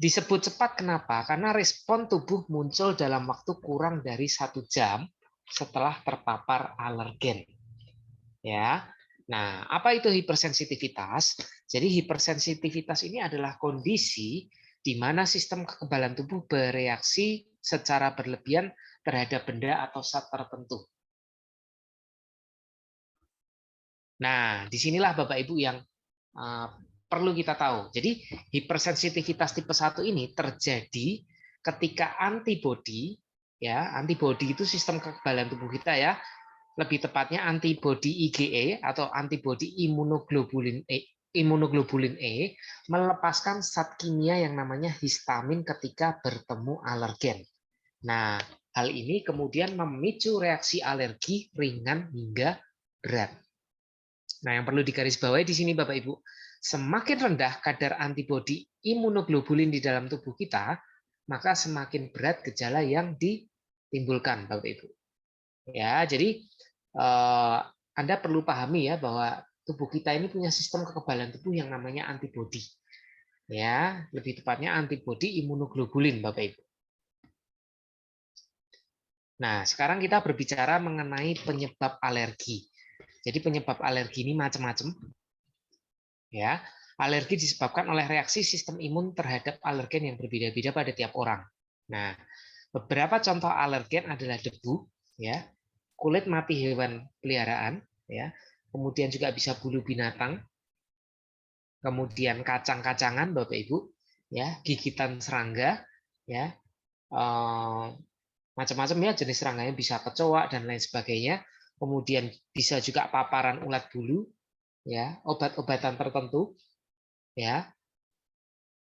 Disebut cepat kenapa? Karena respon tubuh muncul dalam waktu kurang dari 1 jam setelah terpapar alergen. Ya. Nah, apa itu hipersensitivitas? Jadi hipersensitivitas ini adalah kondisi di mana sistem kekebalan tubuh bereaksi secara berlebihan terhadap benda atau zat tertentu. Nah, disinilah Bapak Ibu yang perlu kita tahu. Jadi hipersensitivitas tipe 1 ini terjadi ketika antibodi, ya, antibodi itu sistem kekebalan tubuh kita ya, lebih tepatnya antibodi IgE atau antibodi imunoglobulin E melepaskan zat kimia yang namanya histamin ketika bertemu alergen. Nah, hal ini kemudian memicu reaksi alergi ringan hingga berat. Nah, yang perlu digarisbawahi di sini Bapak Ibu, semakin rendah kadar antibodi imunoglobulin di dalam tubuh kita, maka semakin berat gejala yang ditimbulkan Bapak Ibu. Ya, jadi Anda perlu pahami ya bahwa tubuh kita ini punya sistem kekebalan tubuh yang namanya antibodi. Ya, lebih tepatnya antibodi imunoglobulin Bapak Ibu. Nah, sekarang kita berbicara mengenai penyebab alergi. Jadi penyebab alergi ini macam-macam. Ya, alergi disebabkan oleh reaksi sistem imun terhadap alergen yang berbeda-beda pada tiap orang. Nah, beberapa contoh alergen adalah debu, ya, kulit mati hewan peliharaan, ya, kemudian juga bisa bulu binatang, kemudian kacang-kacangan, Bapak Ibu, ya, gigitan serangga, ya, macam-macam ya jenis serangga, bisa kecoa dan lain sebagainya. Kemudian bisa juga paparan ulat bulu, ya, obat-obatan tertentu, ya,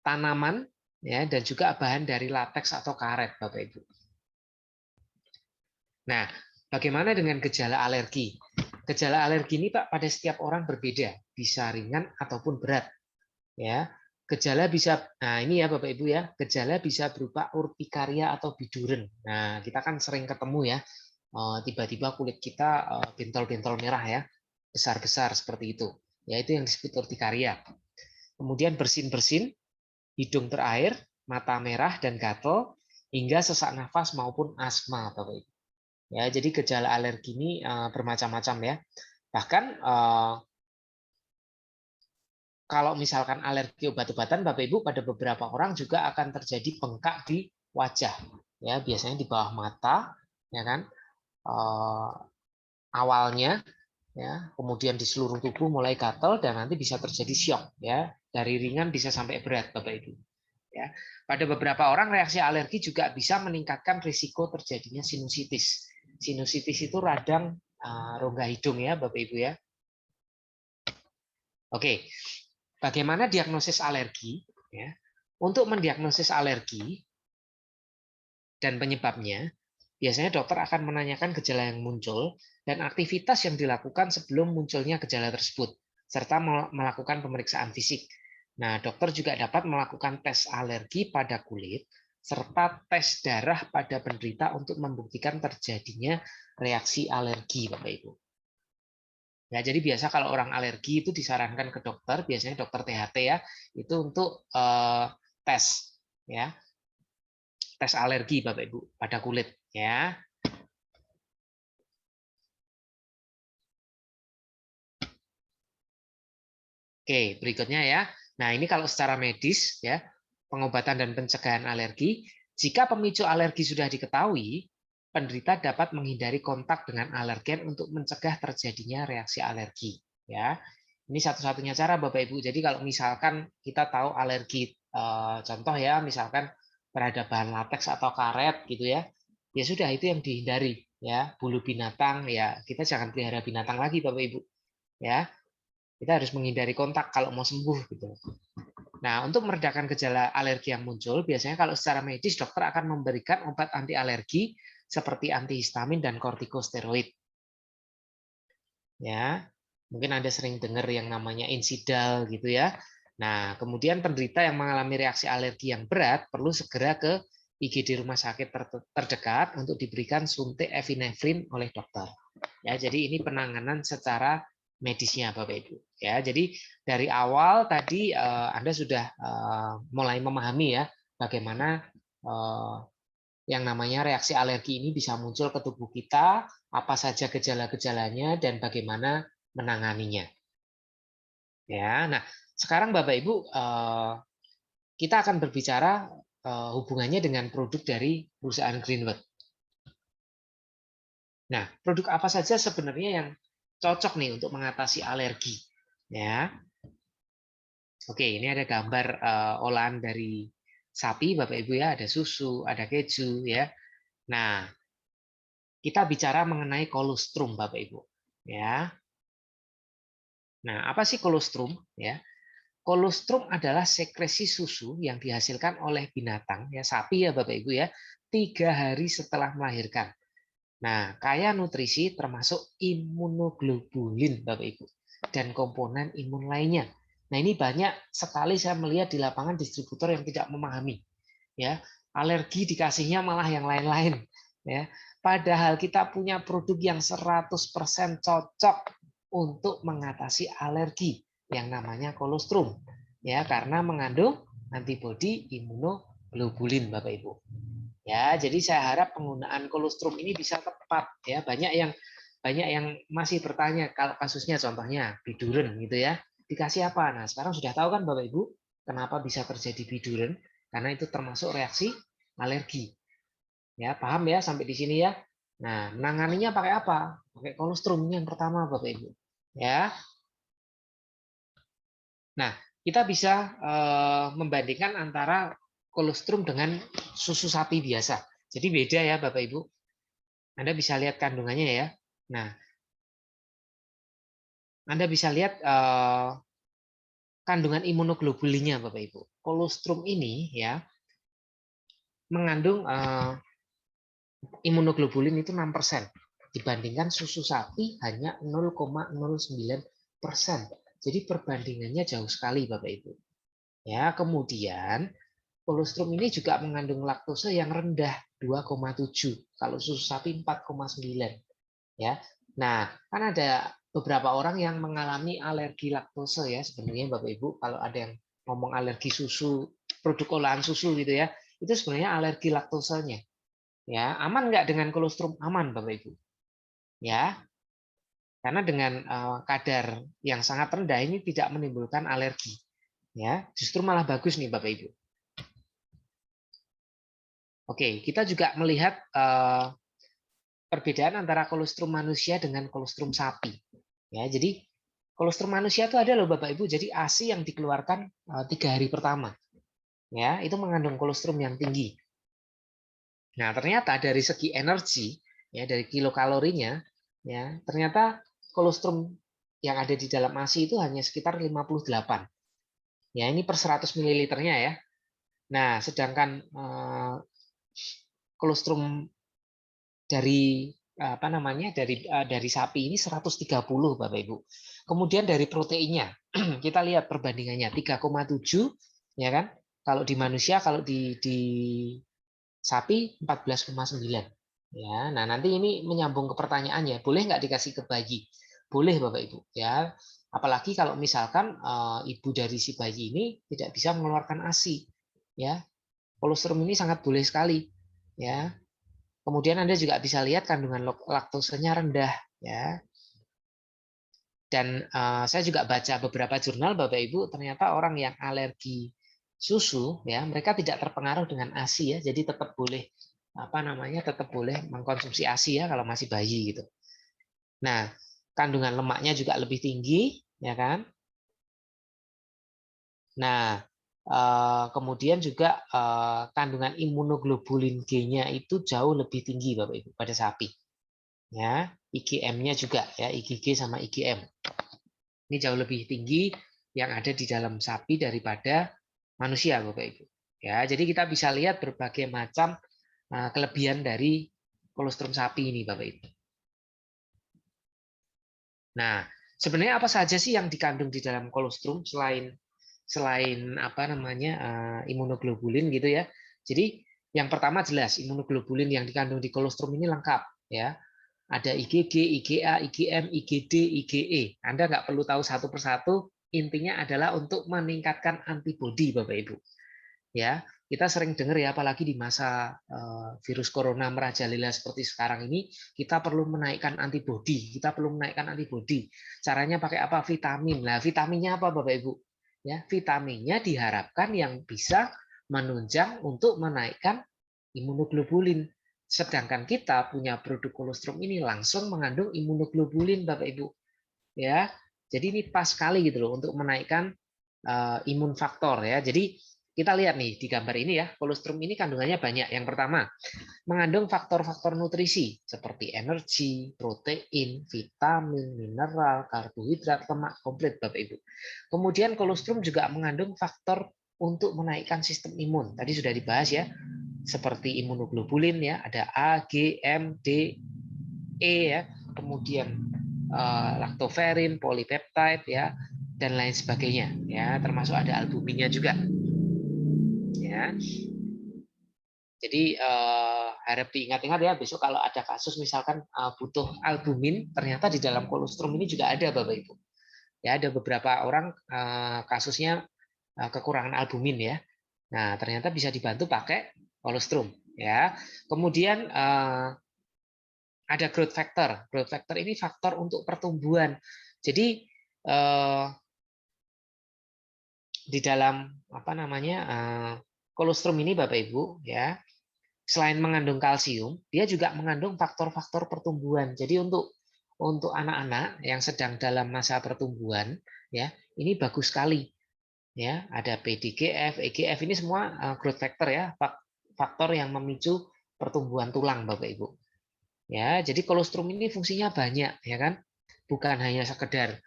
tanaman, ya, dan juga bahan dari lateks atau karet, Bapak Ibu. Nah, bagaimana dengan gejala alergi? Gejala alergi ini Pak pada setiap orang berbeda, bisa ringan ataupun berat. Ya, gejala bisa, nah ini ya Bapak Ibu ya, gejala bisa berupa urtikaria atau biduren. Nah, kita kan sering ketemu ya, tiba-tiba kulit kita bentol-bentol merah ya, besar-besar seperti itu. Ya, itu yang disebut urtikaria. Kemudian bersin-bersin, hidung berair, mata merah dan gatal, hingga sesak nafas maupun asma, Bapak Ibu. Ya, jadi gejala alergi ini bermacam-macam ya. Bahkan kalau misalkan alergi obat-obatan, Bapak Ibu, pada beberapa orang juga akan terjadi bengkak di wajah. Ya, biasanya di bawah mata, ya kan? Awalnya, ya, kemudian di seluruh tubuh mulai gatal dan nanti bisa terjadi syok, ya, dari ringan bisa sampai berat, Bapak Ibu. Ya, pada beberapa orang reaksi alergi juga bisa meningkatkan risiko terjadinya sinusitis. Sinusitis itu radang rongga hidung ya, Bapak Ibu ya. Oke, bagaimana diagnosis alergi? Ya, untuk mendiagnosis alergi dan penyebabnya, biasanya dokter akan menanyakan gejala yang muncul dan aktivitas yang dilakukan sebelum munculnya gejala tersebut, serta melakukan pemeriksaan fisik. Nah, dokter juga dapat melakukan tes alergi pada kulit, serta tes darah pada penderita untuk membuktikan terjadinya reaksi alergi, Bapak Ibu. Ya, jadi biasa kalau orang alergi itu disarankan ke dokter, biasanya dokter THT ya, itu untuk tes, ya, tes alergi Bapak Ibu pada kulit, ya. Oke, berikutnya ya. Nah, ini kalau secara medis ya, pengobatan dan pencegahan alergi, jika pemicu alergi sudah diketahui, penderita dapat menghindari kontak dengan alergen untuk mencegah terjadinya reaksi alergi, ya. Ini satu-satunya cara Bapak Ibu. Jadi kalau misalkan kita tahu alergi, contoh ya, misalkan terhadap bahan lateks atau karet gitu ya, ya sudah itu yang dihindari ya. Bulu binatang ya, kita jangan pelihara binatang lagi Bapak Ibu, ya. Kita harus menghindari kontak kalau mau sembuh gitu. Nah, untuk meredakan gejala alergi yang muncul, biasanya kalau secara medis dokter akan memberikan obat anti alergi seperti antihistamin dan kortikosteroid. Ya, mungkin Anda sering dengar yang namanya Insidal gitu ya. Nah, kemudian penderita yang mengalami reaksi alergi yang berat perlu segera ke IGD rumah sakit terdekat untuk diberikan suntik epinefrin oleh dokter. Ya, jadi ini penanganan secara medisnya Bapak Ibu. Ya, jadi dari awal tadi Anda sudah mulai memahami ya bagaimana yang namanya reaksi alergi ini bisa muncul ke tubuh kita, apa saja gejala-gejalanya, dan bagaimana menanganinya. Ya, nah sekarang Bapak Ibu kita akan berbicara hubungannya dengan produk dari perusahaan Greenwood. Nah, produk apa saja sebenarnya yang cocok nih untuk mengatasi alergi? Ya, oke, ini ada gambar olahan dari sapi, Bapak Ibu ya, ada susu, ada keju ya. Nah, kita bicara mengenai kolostrum, Bapak Ibu. Ya. Nah, apa sih kolostrum? Ya, kolostrum adalah sekresi susu yang dihasilkan oleh binatang, ya sapi ya Bapak Ibu ya, 3 hari setelah melahirkan. Nah, kaya nutrisi termasuk imunoglobulin Bapak Ibu dan komponen imun lainnya. Nah, ini banyak sekali saya melihat di lapangan distributor yang tidak memahami. Ya, alergi dikasihnya malah yang lain-lain. Ya, padahal kita punya produk yang 100% cocok untuk mengatasi alergi yang namanya kolostrum. Ya, karena mengandung antibodi imunoglobulin Bapak Ibu. Ya, jadi saya harap penggunaan kolostrum ini bisa tepat ya. Banyak yang masih bertanya kalau kasusnya contohnya biduren gitu ya. Dikasih apa? Nah, sekarang sudah tahu kan Bapak Ibu kenapa bisa terjadi biduren? Karena itu termasuk reaksi alergi. Ya, paham ya sampai di sini ya. Nah, menanganinya pakai apa? Pakai kolostrum yang pertama Bapak Ibu. Ya. Nah, kita bisa membandingkan antara kolostrum dengan susu sapi biasa. Jadi beda ya Bapak Ibu. Anda bisa lihat kandungannya ya. Nah, Anda bisa lihat kandungan imunoglobulinnya Bapak Ibu. Kolostrum ini ya mengandung imunoglobulin itu 6%. Dibandingkan susu sapi hanya 0,09%. Jadi perbandingannya jauh sekali Bapak Ibu. Ya, kemudian kolostrum ini juga mengandung laktose yang rendah 2,7. Kalau susu sapi 4,9. Ya. Nah, kan ada beberapa orang yang mengalami alergi laktose ya sebenarnya Bapak Ibu. Kalau ada yang ngomong alergi susu, produk olahan susu gitu ya, itu sebenarnya alergi laktosenya. Ya, aman nggak dengan kolostrum? Aman Bapak Ibu. Ya, karena dengan kadar yang sangat rendah ini tidak menimbulkan alergi. Ya, justru malah bagus nih Bapak Ibu. Oke, kita juga melihat perbedaan antara kolostrum manusia dengan kolostrum sapi. Ya, jadi kolostrum manusia itu ada loh Bapak Ibu. Jadi ASI yang dikeluarkan 3 hari pertama, ya itu mengandung kolostrum yang tinggi. Nah ternyata dari segi energi, ya dari kilokalorinya, ya ternyata kolostrum yang ada di dalam ASI itu hanya sekitar 58. Ya ini per 100 ml-nya ya. Nah sedangkan kolostrum dari apa namanya dari sapi ini 130 Bapak Ibu. Kemudian dari proteinnya kita lihat perbandingannya 3,7 ya kan. Kalau di manusia kalau di sapi 14,9. Ya, nah nanti ini menyambung ke pertanyaannya, boleh nggak dikasih ke bayi? Boleh Bapak Ibu ya. Apalagi kalau misalkan ibu dari si bayi ini tidak bisa mengeluarkan ASI ya. Kolostrum ini sangat boleh sekali ya. Kemudian Anda juga bisa lihat kandungan laktosenya rendah ya. Dan saya juga baca beberapa jurnal Bapak Ibu, ternyata orang yang alergi susu ya, mereka tidak terpengaruh dengan ASI ya. Jadi tetap boleh apa namanya? Tetap boleh mengkonsumsi ASI ya kalau masih bayi gitu. Nah, kandungan lemaknya juga lebih tinggi ya kan? Nah, kemudian juga kandungan imunoglobulin G-nya itu jauh lebih tinggi Bapak Ibu pada sapi. Ya, IgM-nya juga ya, IgG sama IgM. Ini jauh lebih tinggi yang ada di dalam sapi daripada manusia, Bapak Ibu. Ya, jadi kita bisa lihat berbagai macam kelebihan dari kolostrum sapi ini, Bapak Ibu. Nah, sebenarnya apa saja sih yang dikandung di dalam kolostrum selain apa namanya imunoglobulin gitu ya. Jadi yang pertama jelas imunoglobulin yang dikandung di kolostrum ini lengkap ya. Ada IgG, IgA, IgM, IgD, IgE. Anda nggak perlu tahu satu persatu. Intinya adalah untuk meningkatkan antibodi, Bapak Ibu. Ya, kita sering dengar ya, apalagi di masa virus corona merajalela seperti sekarang ini, kita perlu menaikkan antibodi. Kita perlu menaikkan antibodi. Caranya pakai apa? Vitamin. Nah, vitaminnya apa, Bapak Ibu? Ya, vitaminnya diharapkan yang bisa menunjang untuk menaikkan imunoglobulin. Sedangkan kita punya produk kolostrum ini langsung mengandung imunoglobulin, Bapak Ibu. Ya, jadi ini pas sekali gitu loh untuk menaikkan imun faktor ya. Jadi kita lihat nih di gambar ini ya, kolostrum ini kandungannya banyak. Yang pertama, mengandung faktor-faktor nutrisi seperti energi, protein, vitamin, mineral, karbohidrat, lemak komplit Bapak Ibu. Kemudian kolostrum juga mengandung faktor untuk menaikkan sistem imun. Tadi sudah dibahas ya, seperti imunoglobulin ya, ada A, G, M, D, E ya. Kemudian laktoferin, polipeptide ya, dan lain sebagainya ya, termasuk ada albuminnya juga. Ya. Jadi harap diingat-ingat ya, besok kalau ada kasus misalkan butuh albumin, ternyata di dalam kolostrum ini juga ada Bapak Ibu. Ya, ada beberapa orang kasusnya kekurangan albumin ya. Nah, ternyata bisa dibantu pakai kolostrum ya. Kemudian ada growth factor. Growth factor ini faktor untuk pertumbuhan. Jadi di dalam apa namanya kolostrum ini Bapak Ibu ya, selain mengandung kalsium, dia juga mengandung faktor-faktor pertumbuhan. Jadi untuk anak-anak yang sedang dalam masa pertumbuhan ya, ini bagus sekali. Ya, ada PDGF, EGF ini semua growth factor ya, faktor yang memicu pertumbuhan tulang Bapak Ibu. Ya, jadi kolostrum ini fungsinya banyak ya kan? Bukan hanya sekedar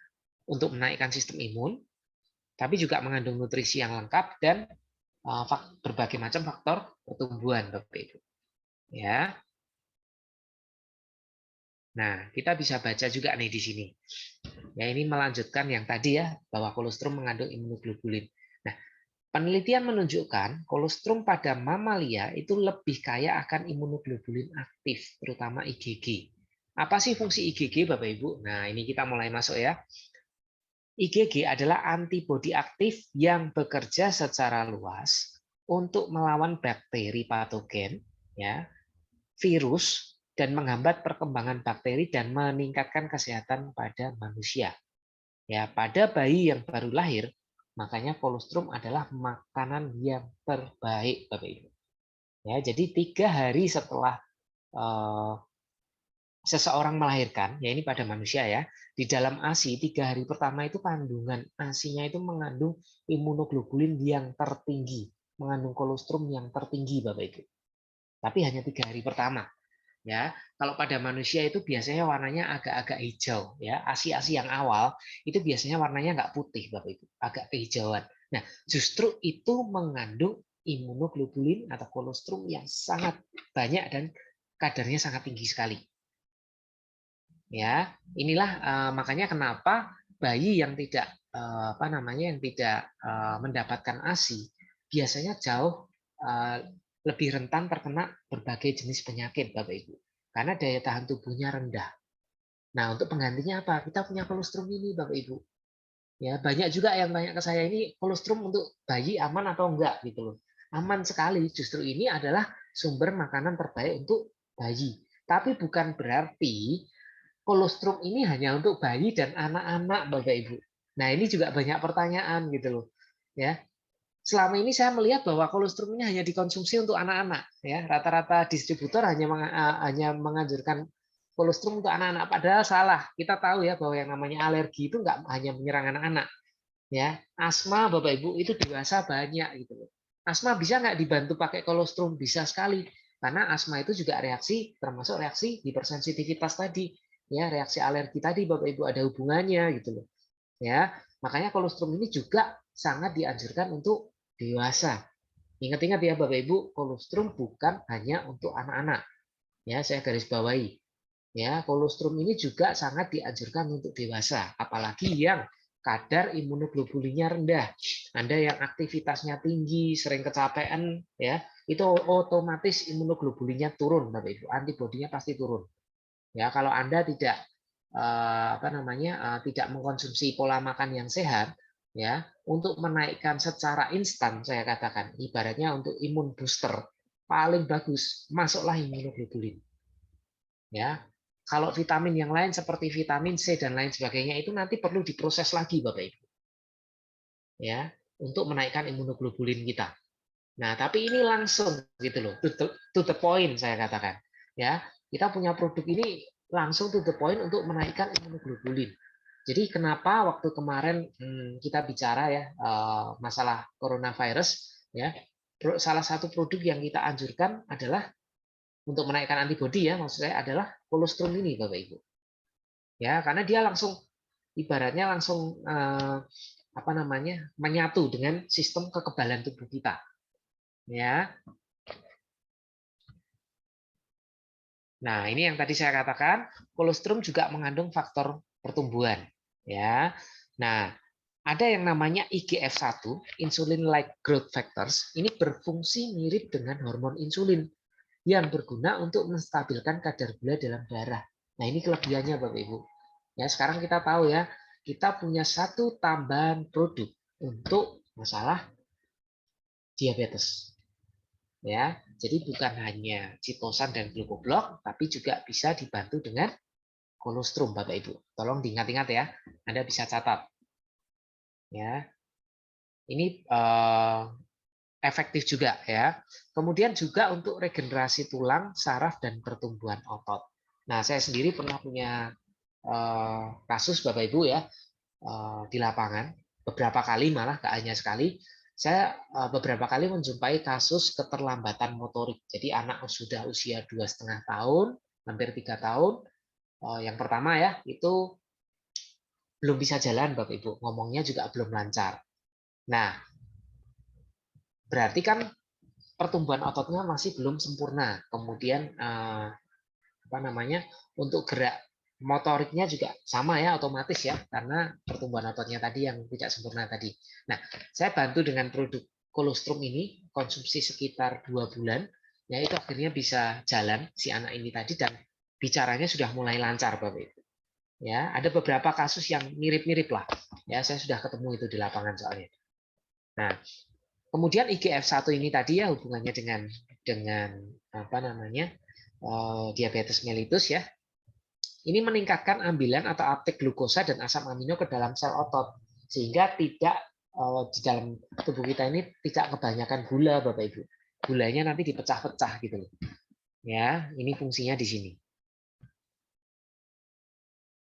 untuk menaikkan sistem imun, tapi juga mengandung nutrisi yang lengkap dan berbagai macam faktor pertumbuhan Bapak Ibu. Ya. Nah, kita bisa baca juga nih di sini. Ya, ini melanjutkan yang tadi ya, bahwa kolostrum mengandung imunoglobulin. Nah, penelitian menunjukkan kolostrum pada mamalia itu lebih kaya akan imunoglobulin aktif, terutama IgG. Apa sih fungsi IgG Bapak Ibu? Nah, ini kita mulai masuk ya. IgG adalah antibodi aktif yang bekerja secara luas untuk melawan bakteri patogen, ya, virus, dan menghambat perkembangan bakteri dan meningkatkan kesehatan pada manusia. Ya, pada bayi yang baru lahir, makanya kolostrum adalah makanan yang terbaik, Bapak Ibu. Ya, jadi 3 hari setelah seseorang melahirkan, ya ini pada manusia ya, di dalam ASI 3 hari pertama itu kandungan ASI-nya itu mengandung imunoglobulin yang tertinggi, mengandung kolostrum yang tertinggi Bapak Ibu. Tapi hanya 3 hari pertama. Ya, kalau pada manusia itu biasanya warnanya agak-agak hijau ya, ASI-ASI yang awal itu biasanya warnanya nggak putih Bapak Ibu, agak kehijauan. Nah, justru itu mengandung imunoglobulin atau kolostrum yang sangat banyak dan kadarnya sangat tinggi sekali. Ya, inilah makanya kenapa bayi yang tidak apa namanya yang tidak mendapatkan ASI biasanya jauh lebih rentan terkena berbagai jenis penyakit Bapak Ibu karena daya tahan tubuhnya rendah. Nah, untuk penggantinya apa? Kita punya kolostrum ini Bapak Ibu. Ya, banyak juga yang tanya ke saya ini kolostrum untuk bayi aman atau enggak gitu loh. Aman sekali. Justru ini adalah sumber makanan terbaik untuk bayi. Tapi bukan berarti kolostrum ini hanya untuk bayi dan anak-anak Bapak Ibu. Nah, ini juga banyak pertanyaan gitu loh. Ya. Selama ini saya melihat bahwa kolostrum ini hanya dikonsumsi untuk anak-anak ya. Rata-rata distributor hanya menganjurkan kolostrum untuk anak-anak, padahal salah. Kita tahu ya bahwa yang namanya alergi itu nggak hanya menyerang anak-anak. Ya, asma Bapak Ibu itu dewasa banyak gitu loh. Asma bisa nggak dibantu pakai kolostrum? Bisa sekali. Karena asma itu juga reaksi, termasuk reaksi hipersensitivitas tadi. Ya, reaksi alergi tadi Bapak Ibu ada hubungannya gitu loh. Ya, makanya kolostrum ini juga sangat dianjurkan untuk dewasa. Ingat-ingat ya Bapak Ibu, kolostrum bukan hanya untuk anak-anak. Ya, saya garis bawahi. Ya, kolostrum ini juga sangat dianjurkan untuk dewasa, apalagi yang kadar imunoglobulinnya rendah. Anda yang aktivitasnya tinggi, sering kecapean, ya, itu otomatis imunoglobulinnya turun, Bapak Ibu. Antibodinya pasti turun. Ya, kalau Anda tidak apa namanya tidak mengkonsumsi pola makan yang sehat, ya, untuk menaikkan secara instan, saya katakan ibaratnya untuk imun booster paling bagus masuklah imunoglobulin, ya. Kalau vitamin yang lain seperti vitamin C dan lain sebagainya itu nanti perlu diproses lagi Bapak Ibu, ya, untuk menaikkan imunoglobulin kita. Nah, tapi ini langsung gitu loh, to the point saya katakan, ya. Kita punya produk ini langsung to the point untuk menaikkan imunoglobulin. Jadi kenapa waktu kemarin kita bicara ya masalah coronavirus, ya, salah satu produk yang kita anjurkan adalah untuk menaikkan antibodi ya, maksud saya adalah kolostrum ini, Bapak Ibu. Ya, karena dia langsung ibaratnya langsung apa namanya menyatu dengan sistem kekebalan tubuh kita. Ya. Nah, ini yang tadi saya katakan, kolostrum juga mengandung faktor pertumbuhan. Ya. Nah, ada yang namanya IGF-1, insulin-like growth factors. Ini berfungsi mirip dengan hormon insulin yang berguna untuk menstabilkan kadar gula dalam darah. Nah, ini kelebihannya Bapak Ibu. Ya, sekarang kita tahu ya, kita punya satu tambahan produk untuk masalah diabetes. Ya, jadi bukan hanya citosan dan glukoblok, tapi juga bisa dibantu dengan kolostrum, Bapak Ibu. Tolong diingat-ingat ya, Anda bisa catat. Ya, ini efektif juga ya. Kemudian juga untuk regenerasi tulang, saraf, dan pertumbuhan otot. Nah, saya sendiri pernah punya kasus Bapak Ibu ya di lapangan beberapa kali malah gak hanya sekali. Saya beberapa kali menjumpai kasus keterlambatan motorik. Jadi anak sudah usia 2,5 tahun, hampir 3 tahun. Yang pertama ya itu belum bisa jalan Bapak Ibu, ngomongnya juga belum lancar. Nah, berarti kan pertumbuhan ototnya masih belum sempurna. Kemudian apa namanya untuk gerak motoriknya juga sama ya otomatis ya karena pertumbuhan ototnya tadi yang tidak sempurna tadi. Nah, saya bantu dengan produk kolostrum ini konsumsi sekitar 2 bulan, ya itu akhirnya bisa jalan si anak ini tadi dan bicaranya sudah mulai lancar Bapak Ibu. Ya, ada beberapa kasus yang mirip-mirip lah. Ya, saya sudah ketemu itu di lapangan soalnya. Nah, kemudian IGF-1 ini tadi ya hubungannya dengan apa namanya? Diabetes mellitus ya. Ini meningkatkan ambilan atau uptake glukosa dan asam amino ke dalam sel otot sehingga tidak di dalam tubuh kita ini tidak kebanyakan gula Bapak Ibu. Gulanya nanti dipecah-pecah gitu loh. Ya, ini fungsinya di sini.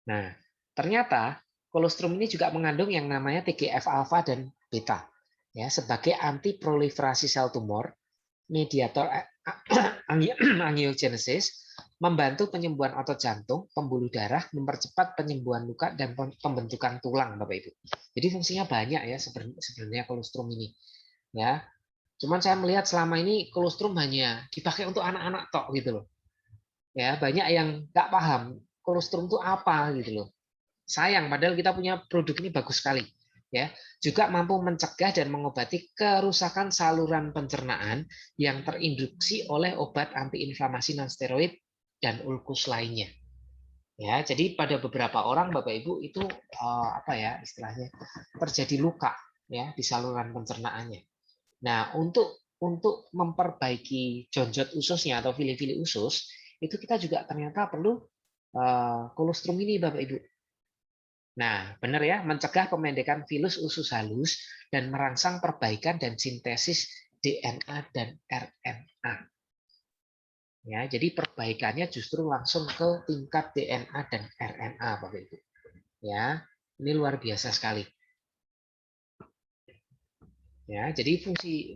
Nah, ternyata kolostrum ini juga mengandung yang namanya TGF alfa dan beta ya sebagai anti proliferasi sel tumor, mediator angiogenesis, membantu penyembuhan otot jantung, pembuluh darah, mempercepat penyembuhan luka dan pembentukan tulang, Bapak Ibu. Jadi fungsinya banyak ya sebenarnya kolostrum ini. Ya, cuman saya melihat selama ini kolostrum hanya dipakai untuk anak-anak tok gitu loh. Ya, banyak yang nggak paham kolostrum itu apa gitu loh. Sayang, padahal kita punya produk ini bagus sekali. Ya, juga mampu mencegah dan mengobati kerusakan saluran pencernaan yang terinduksi oleh obat antiinflamasi nonsteroid dan ulkus lainnya. Ya, jadi pada beberapa orang Bapak Ibu itu apa ya istilahnya terjadi luka ya di saluran pencernaannya. Nah, untuk memperbaiki jonjot ususnya atau fili-fili usus itu kita juga ternyata perlu kolostrum ini Bapak Ibu. Nah, benar ya, mencegah pemendekan filus usus halus dan merangsang perbaikan dan sintesis DNA dan RNA. Ya, jadi perbaikannya justru langsung ke tingkat DNA dan RNA, Bapak Ibu. Ya, ini luar biasa sekali. Ya, jadi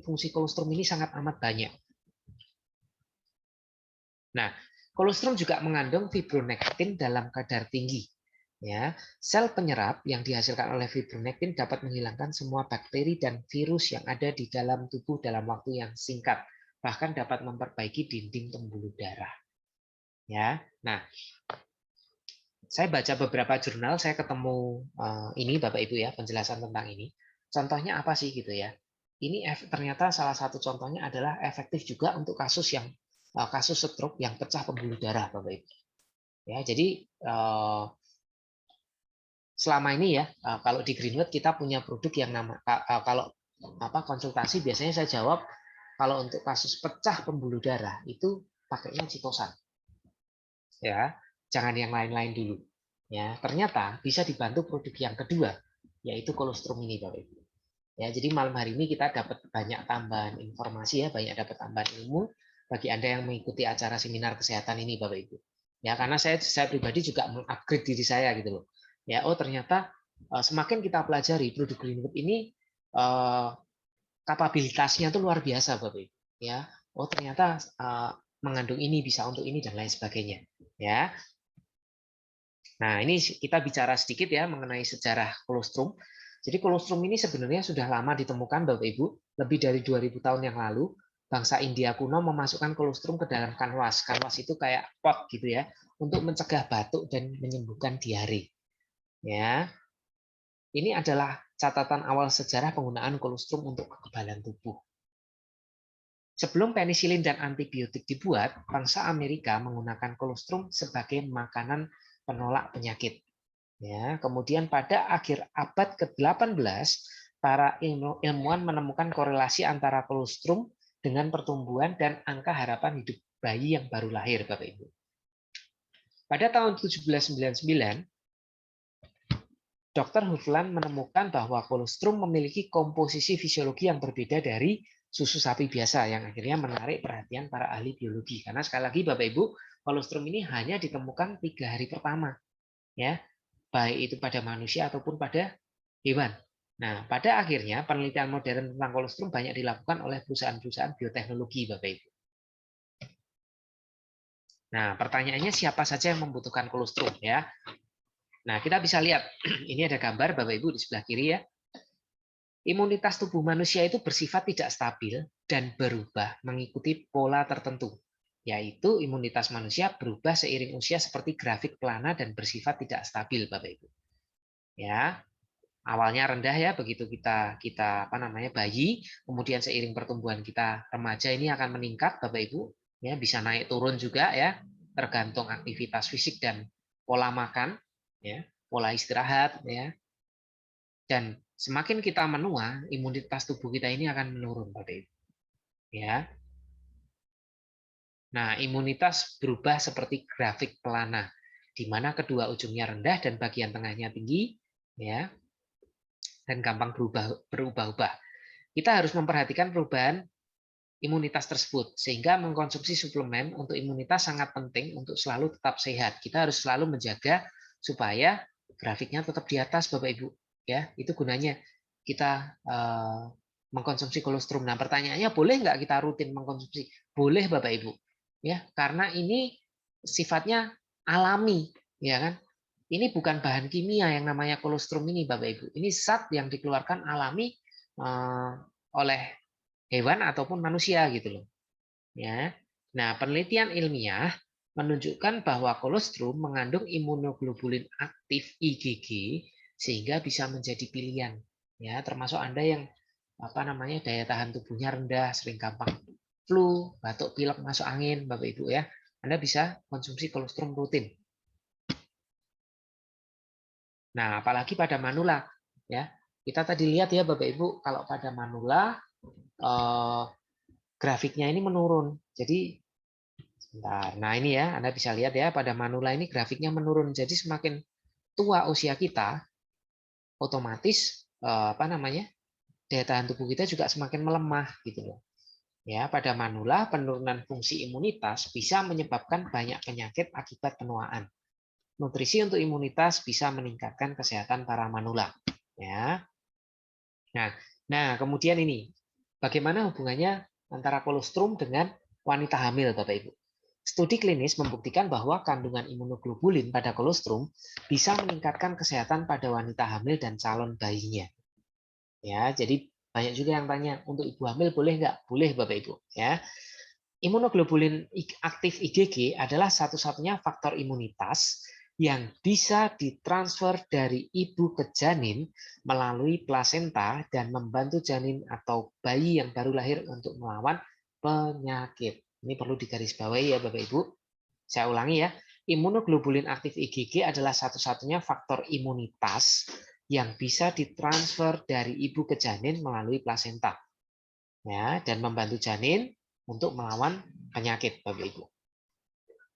fungsi kolostrum ini sangat amat banyak. Nah, kolostrum juga mengandung fibronektin dalam kadar tinggi. Ya, sel penyerap yang dihasilkan oleh fibronektin dapat menghilangkan semua bakteri dan virus yang ada di dalam tubuh dalam waktu yang singkat, bahkan dapat memperbaiki dinding pembuluh darah. Ya, nah, saya baca beberapa jurnal, saya ketemu ini Bapak Ibu ya penjelasan tentang ini. Contohnya apa sih gitu ya? Ini ternyata salah satu contohnya adalah efektif juga untuk kasus stroke yang pecah pembuluh darah Bapak Ibu. Ya, jadi selama ini ya, kalau di Greenwood kita punya produk yang kalau konsultasi biasanya saya jawab kalau untuk kasus pecah pembuluh darah itu pakainya Citosan. Ya, jangan yang lain-lain dulu. Ya, ternyata bisa dibantu produk yang kedua, yaitu kolostrum ini, Bapak Ibu. Ya, jadi malam hari ini kita dapat banyak tambahan informasi ya, banyak dapat tambahan ilmu bagi Anda yang mengikuti acara seminar kesehatan ini, Bapak Ibu. Ya, karena saya pribadi juga mengupgrade diri saya gitu loh. Ya, oh ternyata semakin kita pelajari produk Greenwood ini kapabilitasnya itu luar biasa, Bapak Ibu. Ya, oh ternyata mengandung ini bisa untuk ini dan lain sebagainya. Ya. Nah, ini kita bicara sedikit ya mengenai sejarah kolostrum. Jadi kolostrum ini sebenarnya sudah lama ditemukan, Bapak Ibu. Lebih dari 2000 tahun yang lalu, bangsa India kuno memasukkan kolostrum ke dalam kanvas. Kanvas itu kayak pot gitu ya, untuk mencegah batuk dan menyembuhkan diare. Ya. Ini adalah catatan awal sejarah penggunaan kolostrum untuk kekebalan tubuh. Sebelum penisilin dan antibiotik dibuat, bangsa Amerika menggunakan kolostrum sebagai makanan penolak penyakit. Ya, kemudian pada akhir abad ke-18, para ilmuwan menemukan korelasi antara kolostrum dengan pertumbuhan dan angka harapan hidup bayi yang baru lahir, Bapak Ibu. Pada tahun 1799, Dr. Hovland menemukan bahwa kolostrum memiliki komposisi fisiologi yang berbeda dari susu sapi biasa, yang akhirnya menarik perhatian para ahli biologi. Karena sekali lagi Bapak Ibu, kolostrum ini hanya ditemukan 3 hari pertama, ya, baik itu pada manusia ataupun pada hewan. Nah, pada akhirnya penelitian modern tentang kolostrum banyak dilakukan oleh perusahaan-perusahaan bioteknologi, Bapak Ibu. Nah, pertanyaannya siapa saja yang membutuhkan kolostrum, ya? Nah, kita bisa lihat, ini ada gambar Bapak Ibu di sebelah kiri ya. Imunitas tubuh manusia itu bersifat tidak stabil dan berubah mengikuti pola tertentu, yaitu imunitas manusia berubah seiring usia seperti grafik pelana dan bersifat tidak stabil, Bapak Ibu. Ya, awalnya rendah ya, begitu kita bayi, kemudian seiring pertumbuhan kita remaja ini akan meningkat, Bapak Ibu. Ya, bisa naik turun juga ya, tergantung aktivitas fisik dan pola makan, ya, pola istirahat, ya. Dan semakin kita menua, imunitas tubuh kita ini akan menurun, Bapak Ibu. Ya. Nah, imunitas berubah seperti grafik pelana, di mana kedua ujungnya rendah dan bagian tengahnya tinggi, ya, dan gampang berubah-ubah. Kita harus memperhatikan perubahan imunitas tersebut, sehingga mengkonsumsi suplemen untuk imunitas sangat penting untuk selalu tetap sehat. Kita harus selalu menjaga supaya grafiknya tetap di atas, Bapak Ibu. Ya, itu gunanya kita mengkonsumsi kolostrum. Nah, pertanyaannya boleh nggak kita rutin mengkonsumsi? Boleh, Bapak Ibu. Ya, karena ini sifatnya alami, ya kan? Ini bukan bahan kimia yang namanya kolostrum ini, Bapak Ibu. Ini zat yang dikeluarkan alami oleh hewan ataupun manusia gitu loh. Ya. Nah, penelitian ilmiah menunjukkan bahwa kolostrum mengandung imunoglobulin aktif IgG sehingga bisa menjadi pilihan. Ya, termasuk Anda yang daya tahan tubuhnya rendah, sering gampang flu, batuk pilek, masuk angin, Bapak Ibu ya. Anda bisa konsumsi kolostrum rutin. Nah, apalagi pada manula ya. Kita tadi lihat ya Bapak Ibu, kalau pada manula grafiknya ini menurun. Jadi sebentar. Nah, ini ya, Anda bisa lihat ya pada manula ini grafiknya menurun. Jadi semakin tua usia kita, otomatis daya tahan tubuh kita juga semakin melemah gitu loh. Ya, pada manula penurunan fungsi imunitas bisa menyebabkan banyak penyakit akibat penuaan. Nutrisi untuk imunitas bisa meningkatkan kesehatan para manula. Ya. Nah, kemudian ini bagaimana hubungannya antara kolostrum dengan wanita hamil, Bapak Ibu? Studi klinis membuktikan bahwa kandungan imunoglobulin pada kolostrum bisa meningkatkan kesehatan pada wanita hamil dan calon bayinya. Ya, jadi banyak juga yang tanya, untuk ibu hamil boleh nggak? Boleh, Bapak Ibu. Ya, imunoglobulin aktif IgG adalah satu-satunya faktor imunitas yang bisa ditransfer dari ibu ke janin melalui plasenta dan membantu janin atau bayi yang baru lahir untuk melawan penyakit. Ini perlu digarisbawahi ya Bapak Ibu. Saya ulangi ya. Imunoglobulin aktif IgG adalah satu-satunya faktor imunitas yang bisa ditransfer dari ibu ke janin melalui plasenta, ya, dan membantu janin untuk melawan penyakit, Bapak Ibu.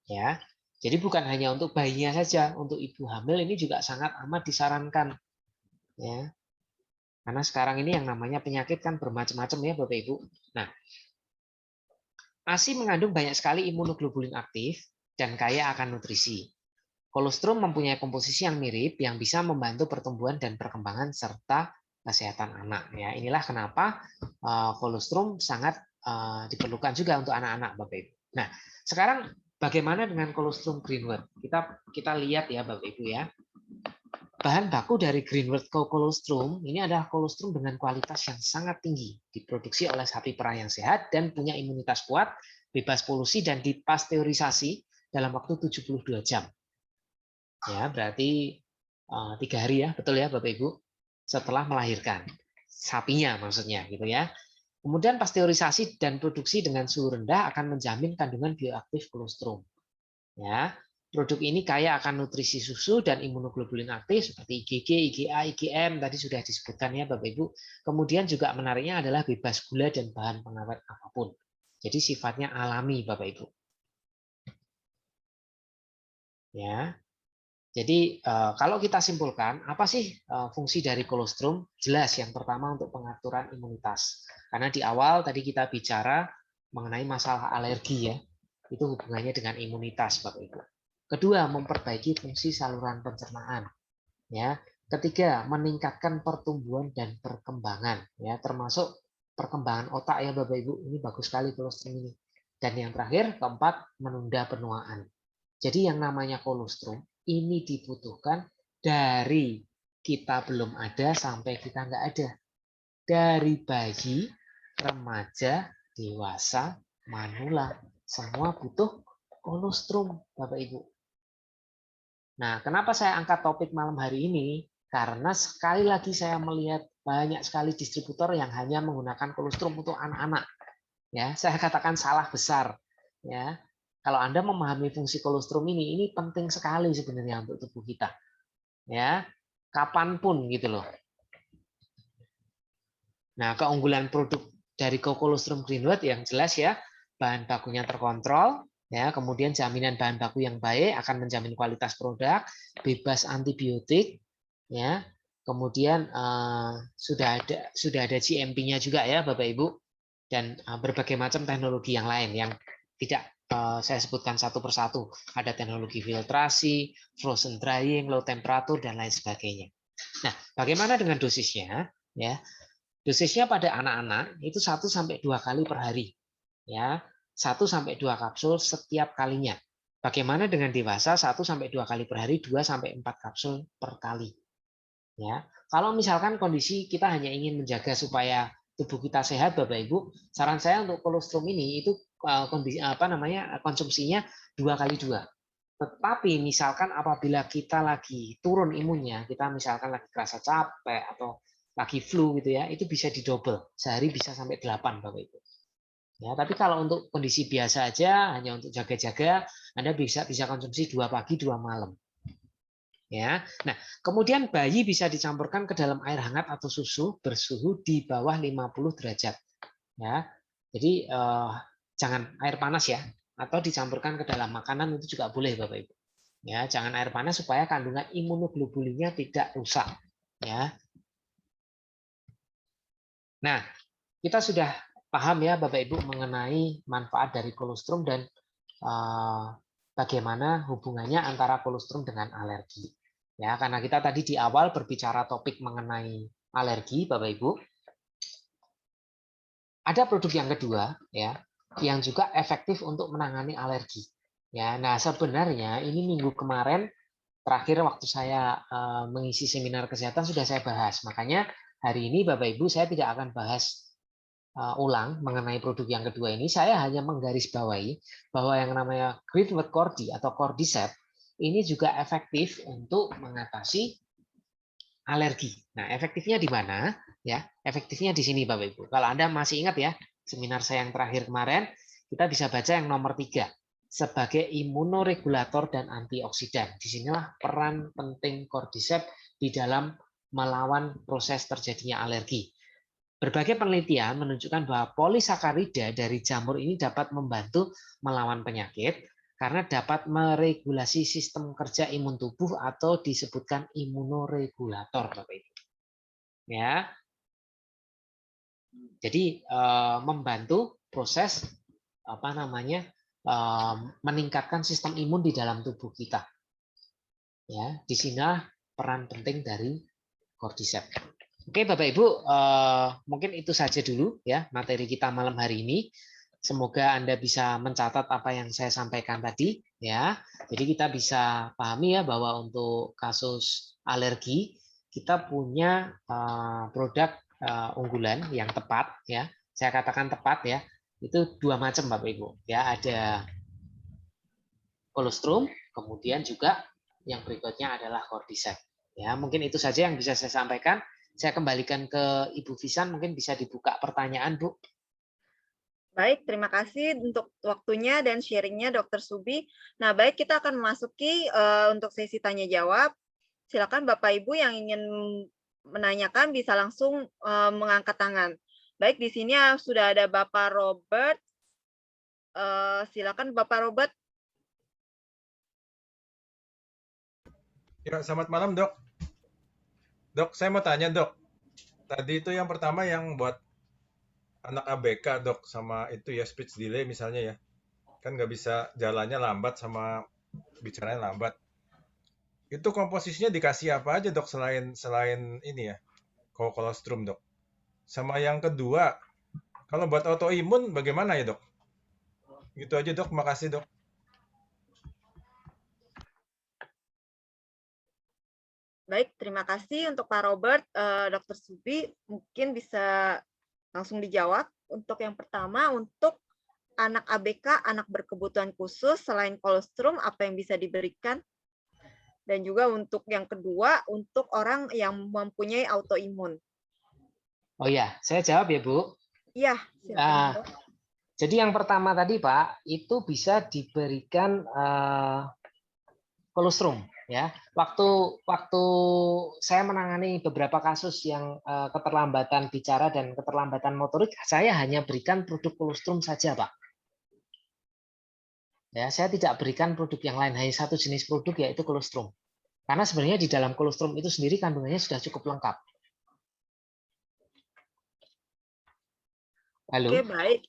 Ya, jadi bukan hanya untuk bayinya saja, untuk ibu hamil ini juga sangat amat disarankan, ya. Karena sekarang ini yang namanya penyakit kan bermacam-macam ya, Bapak Ibu. Nah, ASI mengandung banyak sekali imunoglobulin aktif dan kaya akan nutrisi. Kolostrum mempunyai komposisi yang mirip yang bisa membantu pertumbuhan dan perkembangan serta kesehatan anak. Ya, inilah kenapa kolostrum sangat diperlukan juga untuk anak-anak, Bapak Ibu. Nah, sekarang bagaimana dengan kolostrum Greenwood? Kita lihat ya, Bapak Ibu ya. Bahan baku dari Greenwood kolostrum ini adalah kolostrum dengan kualitas yang sangat tinggi, diproduksi oleh sapi perah yang sehat dan punya imunitas kuat, bebas polusi dan dipasteurisasi dalam waktu 72 jam. Ya, berarti 3 hari ya, betul ya Bapak Ibu, setelah melahirkan sapinya maksudnya gitu ya. Kemudian pasteurisasi dan produksi dengan suhu rendah akan menjamin kandungan bioaktif kolostrum. Ya, produk ini kaya akan nutrisi susu dan imunoglobulin aktif seperti IgG, IgA, IgM tadi sudah disebutkan ya Bapak Ibu. Kemudian juga menariknya adalah bebas gula dan bahan pengawet apapun. Jadi sifatnya alami Bapak Ibu. Ya. Jadi kalau kita simpulkan, apa sih fungsi dari kolostrum? Jelas yang pertama untuk pengaturan imunitas. Karena di awal tadi kita bicara mengenai masalah alergi ya. Itu hubungannya dengan imunitas Bapak Ibu. Kedua, memperbaiki fungsi saluran pencernaan. Ya. Ketiga, meningkatkan pertumbuhan dan perkembangan ya, termasuk perkembangan otak ya Bapak Ibu. Ini bagus sekali kolostrum ini. Dan yang terakhir, keempat, menunda penuaan. Jadi yang namanya kolostrum ini dibutuhkan dari kita belum ada sampai kita nggak ada. Dari bayi, remaja, dewasa, manula, semua butuh kolostrum, Bapak Ibu. Nah, kenapa saya angkat topik malam hari ini? Karena sekali lagi saya melihat banyak sekali distributor yang hanya menggunakan kolostrum untuk anak-anak. Ya, saya katakan salah besar. Ya, kalau Anda memahami fungsi kolostrum ini penting sekali sebenarnya untuk tubuh kita. Ya, kapanpun gitu loh. Nah, keunggulan produk dari kolostrum Greenwood yang jelas ya, bahan bakunya terkontrol, ya, kemudian jaminan bahan baku yang baik akan menjamin kualitas produk, bebas antibiotik, ya, kemudian sudah ada GMP-nya juga ya, Bapak Ibu, dan berbagai macam teknologi yang lain yang tidak saya sebutkan satu persatu. Ada teknologi filtrasi, frozen drying, low temperature dan lain sebagainya. Nah, bagaimana dengan dosisnya? Ya, dosisnya pada anak-anak itu 1 sampai 2 kali per hari. Ya, 1 sampai 2 kapsul setiap kalinya. Bagaimana dengan dewasa? 1 sampai 2 kali per hari, 2 sampai 4 kapsul per kali. Ya, kalau misalkan kondisi kita hanya ingin menjaga supaya tubuh kita sehat, Bapak Ibu, saran saya untuk kolostrum ini itu kondisi konsumsinya 2 kali 2. Tetapi misalkan apabila kita lagi turun imunnya, kita misalkan lagi kerasa capek atau lagi flu gitu ya, itu bisa didouble. Sehari bisa sampai 8 Bapak Ibu. Ya, tapi kalau untuk kondisi biasa aja, hanya untuk jaga-jaga, Anda bisa konsumsi 2 pagi, 2 malam. Ya. Nah, kemudian bayi bisa dicampurkan ke dalam air hangat atau susu bersuhu di bawah 50 derajat. Ya. Jadi jangan air panas ya, atau dicampurkan ke dalam makanan itu juga boleh Bapak Ibu. Ya, jangan air panas supaya kandungan imunoglobulinnya tidak rusak. Ya. Nah, kita sudah paham ya Bapak Ibu mengenai manfaat dari kolostrum dan bagaimana hubungannya antara kolostrum dengan alergi. Ya, karena kita tadi di awal berbicara topik mengenai alergi, Bapak Ibu. Ada produk yang kedua ya, yang juga efektif untuk menangani alergi. Ya, nah sebenarnya ini minggu kemarin terakhir waktu saya mengisi seminar kesehatan sudah saya bahas. Makanya hari ini Bapak Ibu saya tidak akan bahas ulang mengenai produk yang kedua ini. Saya hanya menggarisbawahi bahwa yang namanya Greenwood Cordy atau Cordyceps ini juga efektif untuk mengatasi alergi. Nah, efektifnya di mana? Ya, efektifnya di sini Bapak Ibu. Kalau Anda masih ingat ya, seminar saya yang terakhir kemarin, kita bisa baca yang nomor 3. sebagai imunoregulator dan antioksidan. Disinilah peran penting cordyceps di dalam melawan proses terjadinya alergi. Berbagai penelitian menunjukkan bahwa polisakarida dari jamur ini dapat membantu melawan penyakit karena dapat meregulasi sistem kerja imun tubuh atau disebutkan imunoregulator, Bapak Ibu. Ya. Jadi membantu proses meningkatkan sistem imun di dalam tubuh kita. Ya, di sini peran penting dari cordyceps. Oke, Bapak Ibu, mungkin itu saja dulu ya materi kita malam hari ini. Semoga Anda bisa mencatat apa yang saya sampaikan tadi ya. Jadi kita bisa pahami ya bahwa untuk kasus alergi kita punya produk unggulan yang tepat ya. Saya katakan tepat ya. Itu dua macam Bapak Ibu ya, ada colostrum, kemudian juga yang berikutnya adalah cordyceps. Ya, mungkin itu saja yang bisa saya sampaikan. Saya kembalikan ke Ibu Visan, mungkin bisa dibuka pertanyaan, Bu. Baik, terima kasih untuk waktunya dan sharingnya Dr. Subi. Nah, baik, kita akan memasuki untuk sesi tanya jawab. Silakan Bapak Ibu yang ingin menanyakan bisa langsung mengangkat tangan. Baik, di sini sudah ada Bapak Robert. Silakan Bapak Robert. Ya, selamat malam, Dok. Dok, saya mau tanya, Dok. Tadi itu yang pertama yang buat anak ABK, Dok, sama itu ya speech delay misalnya ya. Kan nggak bisa jalannya lambat sama bicaranya lambat. Itu komposisinya dikasih apa aja, Dok, selain ini ya, colostrum, Dok. Sama yang kedua, kalau buat autoimun bagaimana ya, Dok? Gitu aja, Dok. Makasih, Dok. Baik, terima kasih untuk Pak Robert. Dr. Subi mungkin bisa langsung dijawab. Untuk yang pertama, untuk anak ABK, anak berkebutuhan khusus, selain kolostrum, apa yang bisa diberikan? Dan juga untuk yang kedua, untuk orang yang mempunyai autoimun. Oh ya, saya jawab ya, Bu. Iya, silakan. Jadi yang pertama tadi, Pak, itu bisa diberikan colostrum. Ya, waktu saya menangani beberapa kasus yang keterlambatan bicara dan keterlambatan motorik, saya hanya berikan produk colostrum saja, Pak. Ya, saya tidak berikan produk yang lain, hanya satu jenis produk yaitu colostrum. Karena sebenarnya di dalam colostrum itu sendiri kandungannya sudah cukup lengkap. Halo. Oke, baik.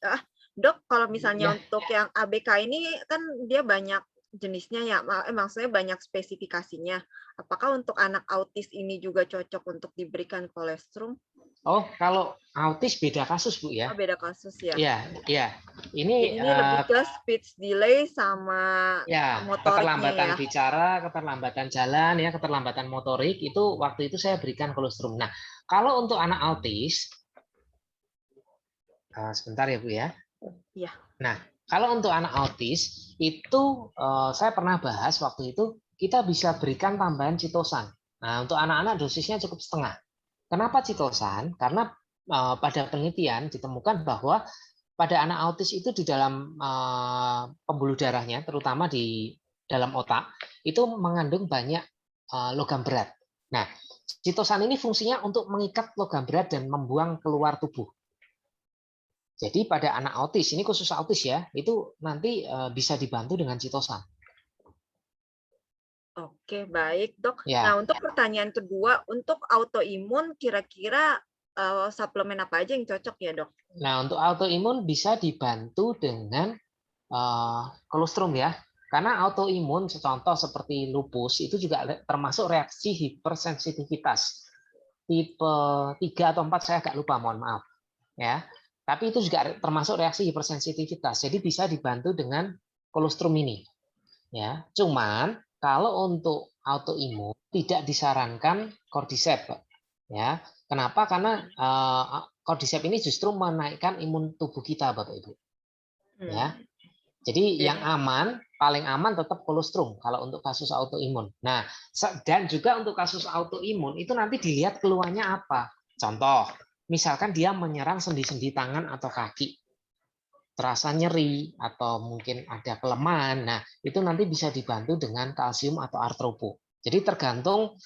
Dok, kalau misalnya untuk yang ABK ini kan dia banyak jenisnya ya, maksudnya banyak spesifikasinya. Apakah untuk anak autis ini juga cocok untuk diberikan kolostrum? Oh, kalau autis beda kasus, Bu ya. Oh, beda kasus ya. Iya. Ini lebih ke speech delay sama motoriknya keterlambatan ya. bicara, keterlambatan jalan ya, keterlambatan motorik itu waktu itu saya berikan kolostrum. Nah, kalau untuk anak autis sebentar ya, Bu ya. Iya. Nah, kalau untuk anak autis itu saya pernah bahas waktu itu kita bisa berikan tambahan citosan. Nah, untuk anak-anak dosisnya cukup setengah. Kenapa citosan? Karena pada penelitian ditemukan bahwa pada anak autis itu di dalam pembuluh darahnya, terutama di dalam otak, itu mengandung banyak logam berat. Nah, citosan ini fungsinya untuk mengikat logam berat dan membuang keluar tubuh. Jadi pada anak autis, ini khusus autis ya, itu nanti bisa dibantu dengan citosan. Oke, baik dok. Ya. Nah, untuk pertanyaan kedua, untuk autoimun kira-kira suplemen apa aja yang cocok ya dok? Nah, untuk autoimun bisa dibantu dengan kolostrum ya. Karena autoimun, contoh seperti lupus, itu juga termasuk reaksi hipersensitivitas. Tipe 3 atau 4, saya agak lupa, mohon maaf. Ya. Tapi itu juga termasuk reaksi hipersensitivitas. Jadi bisa dibantu dengan kolostrum ini. Ya, cuman kalau untuk autoimun tidak disarankan cordyceps. Ya, kenapa? Karena cordyceps ini justru menaikkan imun tubuh kita, Bapak Ibu. Ya. Jadi yang aman, paling aman tetap kolostrum kalau untuk kasus autoimun. Nah, dan juga untuk kasus autoimun itu nanti dilihat keluhannya apa. Contoh, misalkan dia menyerang sendi-sendi tangan atau kaki. terasa nyeri atau mungkin ada kelemahan. Nah, itu nanti bisa dibantu dengan kalsium atau artropo. Jadi tergantung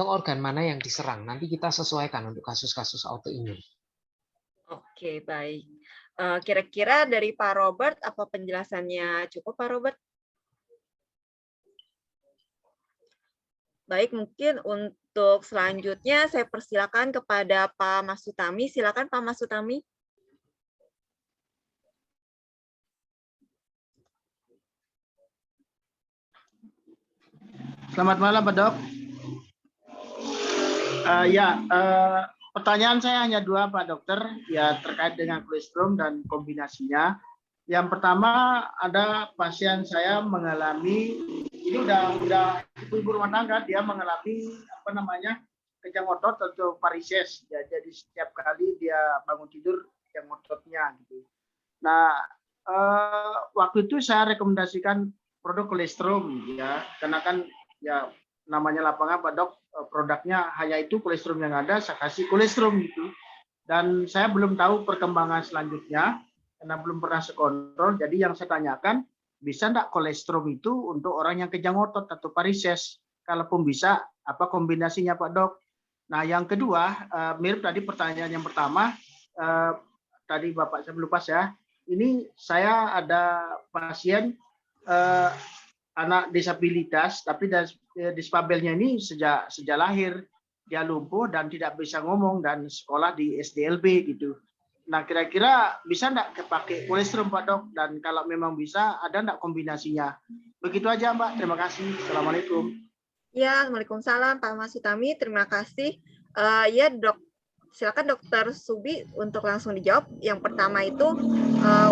organ mana yang diserang. Nanti kita sesuaikan untuk kasus-kasus autoimun. Oke, baik. Kira-kira dari Pak Robert, apa penjelasannya cukup, Pak Robert? Baik, mungkin untuk selanjutnya saya persilakan kepada Pak Masutami. Silakan Pak Masutami. Selamat malam, Pak Dok. Pertanyaan saya hanya dua, Pak Dokter, ya terkait dengan kolestrum dan kombinasinya. Yang pertama, ada pasien saya mengalami, ini udah ibu rumah tangga, dia mengalami kejang otot atau varises. Ya, jadi setiap kali dia bangun tidur kejang ototnya gitu. Nah, waktu itu saya rekomendasikan produk kolestrum, ya, karena kan ya namanya lapangan, Pak Dok, produknya hanya itu kolestrum yang ada, saya kasih kolestrum gitu. Dan saya belum tahu perkembangan selanjutnya karena belum pernah sekontrol. Jadi yang saya tanyakan, bisa enggak kolestrum itu untuk orang yang kejang otot atau varises? Kalaupun bisa, apa kombinasinya, Pak Dok? Nah, yang kedua, mirip tadi pertanyaan yang pertama, tadi Bapak saya lupa ya. Ini saya ada pasien anak disabilitas, tapi disabelnya ini sejak lahir dia lumpuh dan tidak bisa ngomong dan sekolah di SDLB gitu. Nah, kira-kira bisa enggak pakai kolestrum, Pak Dok? Dan kalau memang bisa, ada enggak kombinasinya? Begitu aja, Mbak. Terima kasih. Assalamualaikum. Ya, Waalaikumsalam Pak Masutami. Terima kasih. Ya, Dok. Silakan Dokter Subi untuk langsung dijawab. Yang pertama itu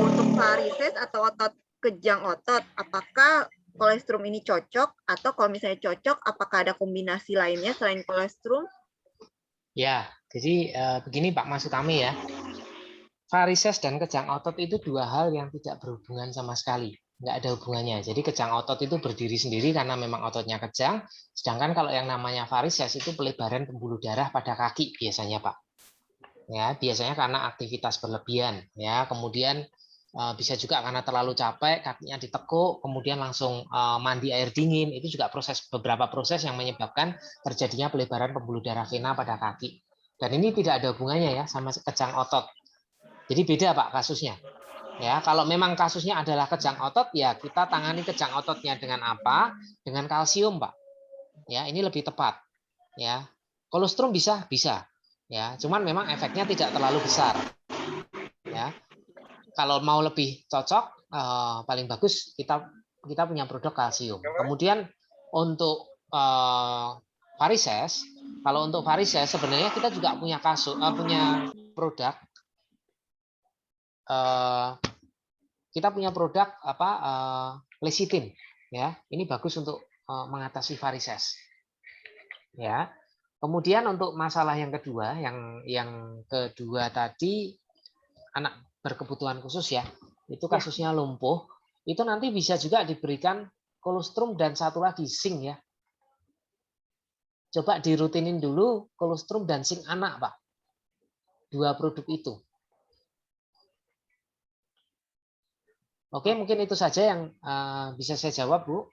untuk varises atau otot kejang otot, apakah kolestrum ini cocok, atau kalau misalnya cocok, apakah ada kombinasi lainnya selain kolestrum? Ya, jadi begini Pak Masutami ya. Varises dan kejang otot itu dua hal yang tidak berhubungan sama sekali. Nggak ada hubungannya. Jadi kejang otot itu berdiri sendiri karena memang ototnya kejang, sedangkan kalau yang namanya varises itu pelebaran pembuluh darah pada kaki biasanya, Pak. Ya, biasanya karena aktivitas berlebihan, ya. Kemudian bisa juga karena terlalu capek, kakinya ditekuk, kemudian langsung mandi air dingin. Itu juga beberapa proses yang menyebabkan terjadinya pelebaran pembuluh darah vena pada kaki. Dan ini tidak ada hubungannya ya sama kejang otot. Jadi beda Pak kasusnya. Ya, kalau memang kasusnya adalah kejang otot, ya kita tangani kejang ototnya dengan apa? Dengan kalsium, Pak. Ya, ini lebih tepat. Ya, kolostrum bisa. Ya, cuman memang efeknya tidak terlalu besar. Ya, kalau mau lebih cocok, paling bagus kita punya produk kalsium. Kemudian untuk varises, kalau untuk varises sebenarnya kita juga punya punya produk. Kita punya produk lecithin, ya. Ini bagus untuk mengatasi varises. Ya. Kemudian untuk masalah yang kedua, yang kedua tadi anak berkebutuhan khusus ya, itu kasusnya lumpuh, itu nanti bisa juga diberikan kolostrum dan satu lagi zinc ya. Coba dirutinin dulu kolostrum dan zinc anak, Pak. Dua produk itu. Oke, mungkin itu saja yang bisa saya jawab, Bu.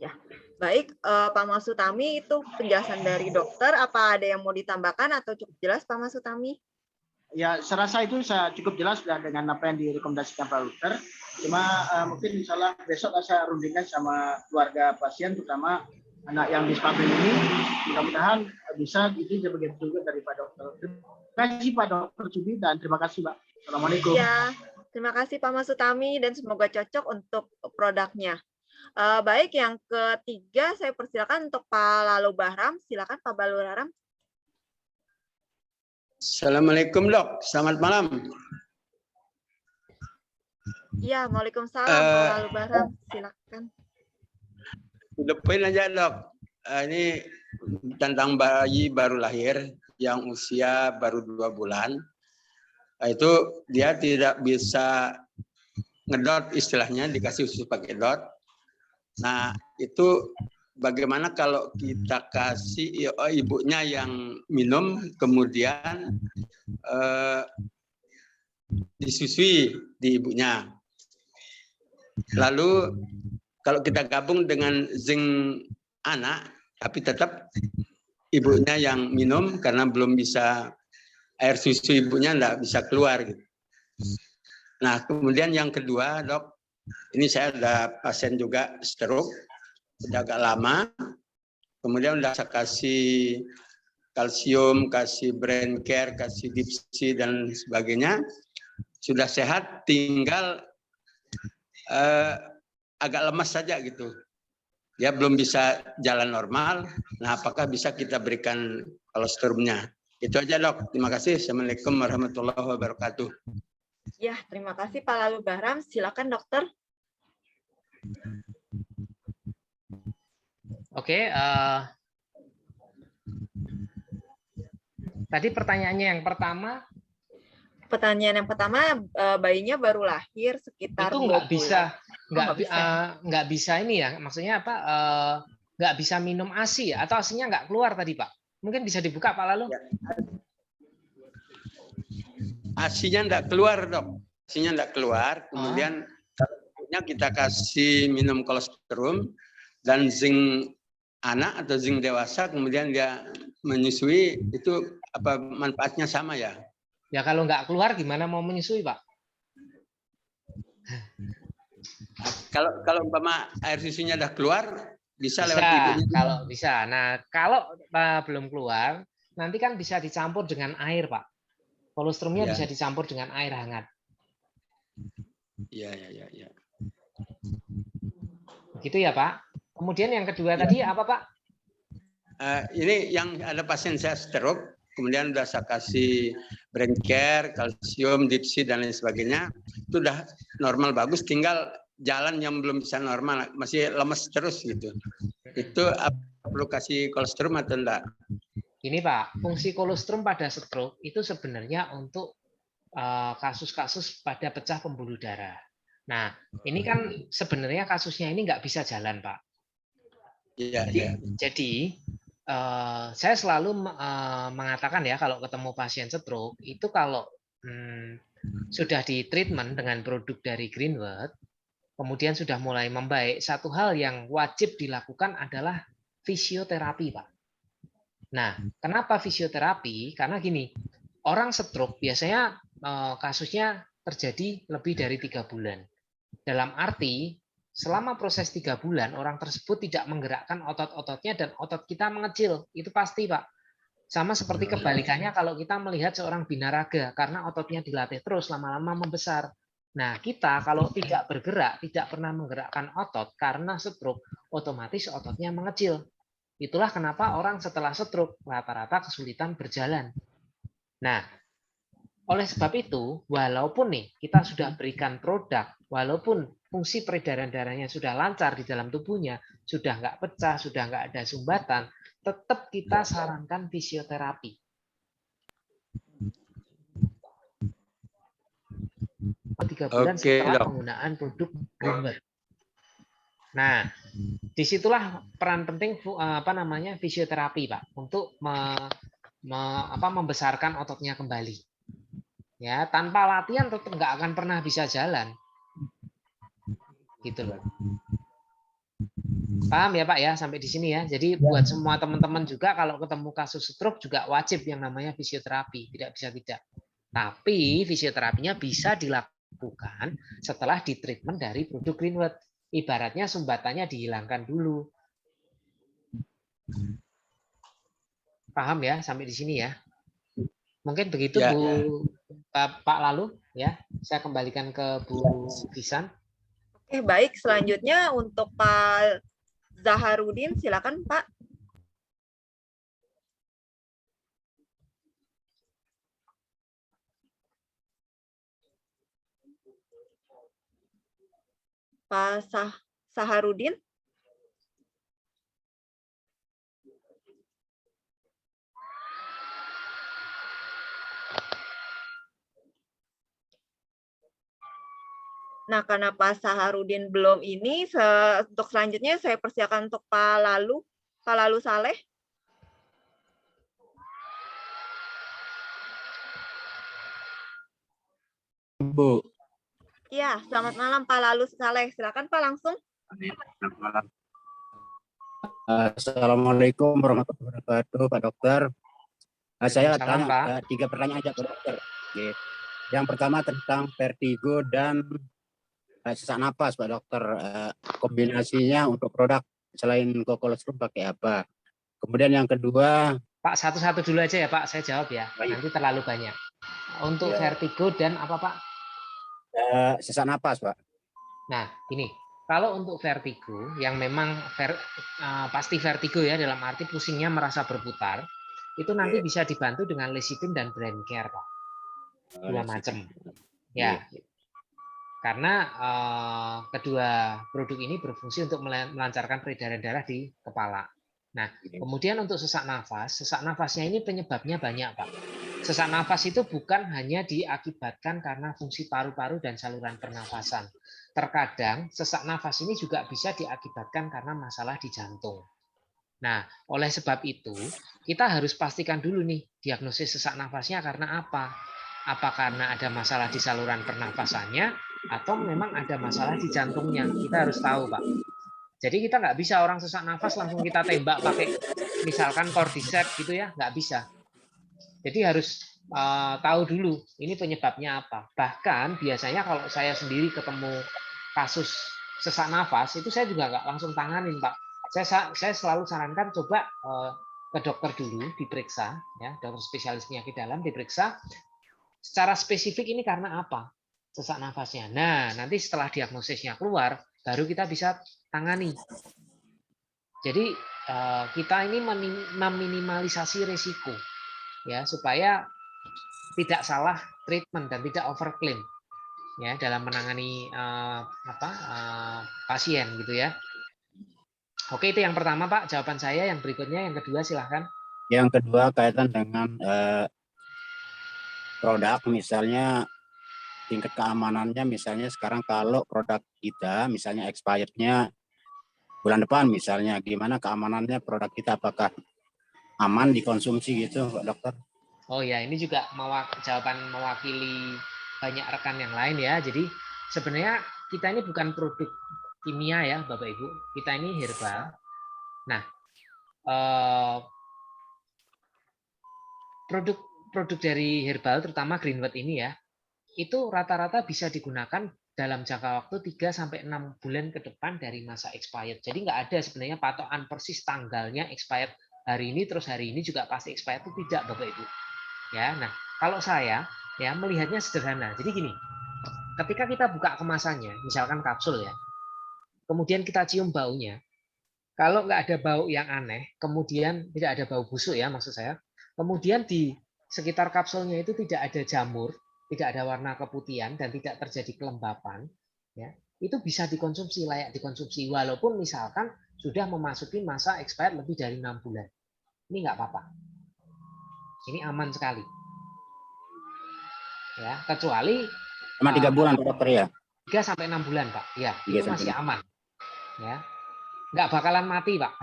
Ya, baik, Pak Masutami, itu penjelasan dari dokter. Apa ada yang mau ditambahkan atau cukup jelas, Pak Masutami? Ya, saya rasa itu cukup jelas dengan apa yang direkomendasikan Pak Dokter. Cuma mungkin misalnya besok saya rundingkan sama keluarga pasien, terutama anak yang disabel ini. Mudah-mudahan bisa itu begitu juga dari Pak Dokter. Terima kasih Pak Dokter Subi dan terima kasih Pak. Assalamualaikum. Ya, terima kasih Pak Masutami dan semoga cocok untuk produknya. Baik, yang ketiga saya persilakan untuk Pak Lalu Bahram. Silakan Pak Lalu Bahram. Assalamualaikum Dok, selamat malam. Iya, Waalaikumsalam Pak Lalu Bahram. Silakan. Udah poin aja Dok. Ini tentang bayi baru lahir yang usia baru 2 bulan. Itu dia tidak bisa ngedot, istilahnya dikasih susu pakai dot. Nah itu bagaimana kalau kita kasih ibunya yang minum, kemudian disusui di ibunya. Lalu kalau kita gabung dengan zinc anak, tapi tetap ibunya yang minum karena belum bisa, air susu ibunya enggak bisa keluar gitu. Nah, kemudian yang kedua, Dok, ini saya ada pasien juga stroke, udah agak lama. Kemudian udah saya kasih kalsium, kasih brain care, kasih dipsi dan sebagainya. Sudah sehat, tinggal agak lemas saja gitu. Dia belum bisa jalan normal. Nah, apakah bisa kita berikan kolostrumnya? Itu aja, Dok. Terima kasih. Assalamualaikum warahmatullahi wabarakatuh. Ya, terima kasih Pak Lalu Bahram. Silakan dokter. Oke, tadi pertanyaannya yang pertama, Pertanyaan yang pertama, bayinya baru lahir sekitar itu 2 nggak bulan. bisa, nggak bisa. ini ya, maksudnya apa? Nggak bisa minum ASI ya? Atau ASINya nggak keluar tadi Pak? Mungkin bisa dibuka Pak Lalu? ASINya enggak keluar, Dok. ASINya enggak keluar. Kemudian kita kasih minum kolostrum dan zinc anak atau zinc dewasa, kemudian dia menyusui, itu apa manfaatnya sama ya? Ya kalau nggak keluar gimana mau menyusui Pak? Kalau umpama air susunya udah keluar, bisa lewat Bisa, ibunya. kalau bisa. Nah, kalau belum keluar, nanti kan bisa dicampur dengan air, Pak. Kolostrumnya Ya. bisa dicampur dengan air hangat. Iya. Gitu ya, Pak. Kemudian yang kedua tadi apa, Pak? Ini yang ada pasien saya stroke, kemudian udah saya kasih brain care, kalsium, dipsi dan lain sebagainya. Itu udah normal bagus, tinggal jalan yang belum bisa normal, masih lemes terus gitu. Itu perlu kasih kolostrum atau enggak? Ini Pak, fungsi kolostrum pada stroke itu sebenarnya untuk kasus-kasus pada pecah pembuluh darah. Nah, ini kan sebenarnya kasusnya ini nggak bisa jalan, Pak. Iya. Jadi saya selalu mengatakan ya, kalau ketemu pasien stroke itu kalau sudah di treatment dengan produk dari Greenwood, kemudian sudah mulai membaik, satu hal yang wajib dilakukan adalah fisioterapi, Pak. Nah, kenapa fisioterapi? Karena gini, orang stroke biasanya kasusnya terjadi lebih dari 3 bulan. Dalam arti, selama proses 3 bulan, orang tersebut tidak menggerakkan otot-ototnya dan otot kita mengecil. Itu pasti, Pak. Sama seperti kebalikannya kalau kita melihat seorang binaraga, karena ototnya dilatih terus, lama-lama membesar. Nah, kita kalau tidak bergerak, tidak pernah menggerakkan otot, karena stroke, otomatis ototnya mengecil. Itulah kenapa orang setelah stroke rata-rata kesulitan berjalan. Nah, oleh sebab itu, walaupun nih kita sudah berikan produk, walaupun fungsi peredaran darahnya sudah lancar di dalam tubuhnya, sudah nggak pecah, sudah nggak ada sumbatan, tetap kita sarankan fisioterapi. Tiga bulan setelah penggunaan produk Greenwood. Nah, disitulah peran penting fisioterapi, Pak, untuk membesarkan ototnya kembali. Ya, tanpa latihan tetap nggak akan pernah bisa jalan. Gitu loh. Paham ya Pak ya, sampai di sini ya. Jadi buat semua teman-teman juga kalau ketemu kasus stroke juga wajib yang namanya fisioterapi, tidak bisa tidak. Tapi fisioterapinya bisa dilakukan setelah ditreatment dari produk Greenwood. Ibaratnya sumbatannya dihilangkan dulu. Paham ya sampai di sini ya? Mungkin begitu ya. Pak Lalu ya. Saya kembalikan ke Bu Visan. Oke, baik. Selanjutnya untuk Pak Zaharudin, silakan Pak. Pak Zaharudin. Nah, karena Pak Zaharudin belum ini, untuk selanjutnya saya persilakan untuk Pak Lalu Saleh. Bu. Iya, selamat malam Pak Lalu Saleh. Silakan Pak langsung. Selamat malam. Assalamualaikum warahmatullahi wabarakatuh, Pak Dokter. Saya Waalaikumsalam, tanya Pak. 3 pertanyaan aja, Pak Dokter. Oke. Yang pertama tentang vertigo dan sesak napas, Pak Dokter. Kombinasinya untuk produk selain kokolostrum pakai apa? Kemudian yang kedua, Pak, satu-satu dulu aja ya Pak, saya jawab ya. Baik. Nanti terlalu banyak. Untuk Ya. vertigo dan apa Pak? sesak napas, Pak. Nah, ini kalau untuk vertigo yang memang pasti vertigo ya, dalam arti pusingnya merasa berputar, itu nanti bisa dibantu dengan lecithin dan brain care, Pak. Dua macam. Ya. Karena kedua produk ini berfungsi untuk melancarkan peredaran darah di kepala. Nah, kemudian untuk sesak nafasnya ini penyebabnya banyak, Pak. Sesak nafas itu bukan hanya diakibatkan karena fungsi paru-paru dan saluran pernafasan. Terkadang sesak nafas ini juga bisa diakibatkan karena masalah di jantung. Nah, oleh sebab itu, kita harus pastikan dulu nih, diagnosis sesak nafasnya karena apa? Apa karena ada masalah di saluran pernafasannya, atau memang ada masalah di jantungnya? Kita harus tahu, Pak. Jadi kita nggak bisa orang sesak nafas langsung kita tembak pakai misalkan cordyceps gitu ya, nggak bisa. Jadi harus tahu dulu ini penyebabnya apa. Bahkan biasanya kalau saya sendiri ketemu kasus sesak nafas itu saya juga nggak langsung tanganin, Pak. Saya selalu sarankan coba ke dokter dulu diperiksa, ya, dokter spesialis penyakit dalam diperiksa secara spesifik ini karena apa sesak nafasnya. Nah, nanti setelah diagnosisnya keluar, baru kita bisa tangani. Jadi kita ini meminimalisasi risiko, ya, supaya tidak salah treatment dan tidak overclaim, ya, dalam menangani pasien gitu ya. Oke, itu yang pertama Pak, jawaban saya. Yang berikutnya, yang kedua silahkan. Yang kedua kaitan dengan produk, misalnya tingkat keamanannya, misalnya sekarang kalau produk kita misalnya expirednya bulan depan misalnya, gimana keamanannya produk kita, apakah aman dikonsumsi gitu, Pak Dokter? Oh ya, ini juga jawaban mewakili banyak rekan yang lain ya. Jadi sebenarnya kita ini bukan produk kimia ya Bapak Ibu, kita ini herbal. Nah, produk dari herbal terutama Greenwood ini ya, itu rata-rata bisa digunakan dalam jangka waktu 3-6 bulan ke depan dari masa expired. Jadi nggak ada sebenarnya patokan persis tanggalnya expired hari ini terus hari ini juga pasti expired, itu tidak Bapak Ibu. Ya, nah kalau saya ya melihatnya sederhana. Jadi gini, ketika kita buka kemasannya, misalkan kapsul ya, kemudian kita cium baunya, kalau nggak ada bau yang aneh, kemudian tidak ada bau busuk ya maksud saya, kemudian di sekitar kapsulnya itu tidak ada jamur, tidak ada warna keputihan dan tidak terjadi kelembapan, ya, itu bisa dikonsumsi, layak dikonsumsi walaupun misalkan sudah memasuki masa expired lebih dari 6 bulan. Ini nggak apa-apa. Ini aman sekali. Ya, kecuali Cuma 3 bulan Pak Dokter ya? 3-6 bulan Pak. Ya, itu masih aman. Ya. Nggak bakalan mati Pak.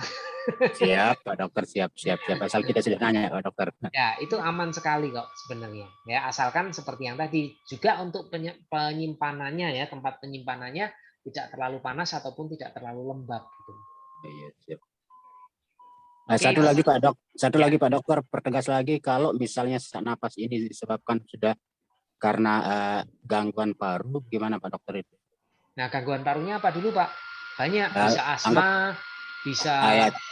Siap Pak Dokter, siap. Asal kita sudah nanya Pak Dokter. Ya, itu aman sekali kok sebenarnya. Ya, asalkan seperti yang tadi, juga untuk penyimpanannya ya, tempat penyimpanannya tidak terlalu panas ataupun tidak terlalu lembab gitu. Iya, siap. Nah, satu lagi Pak Dokter, pertegas lagi, kalau misalnya sesak napas ini disebabkan sudah karena gangguan paru, gimana Pak Dokter itu? Nah, gangguan parunya apa dulu Pak? Banyak, bisa asma, bisa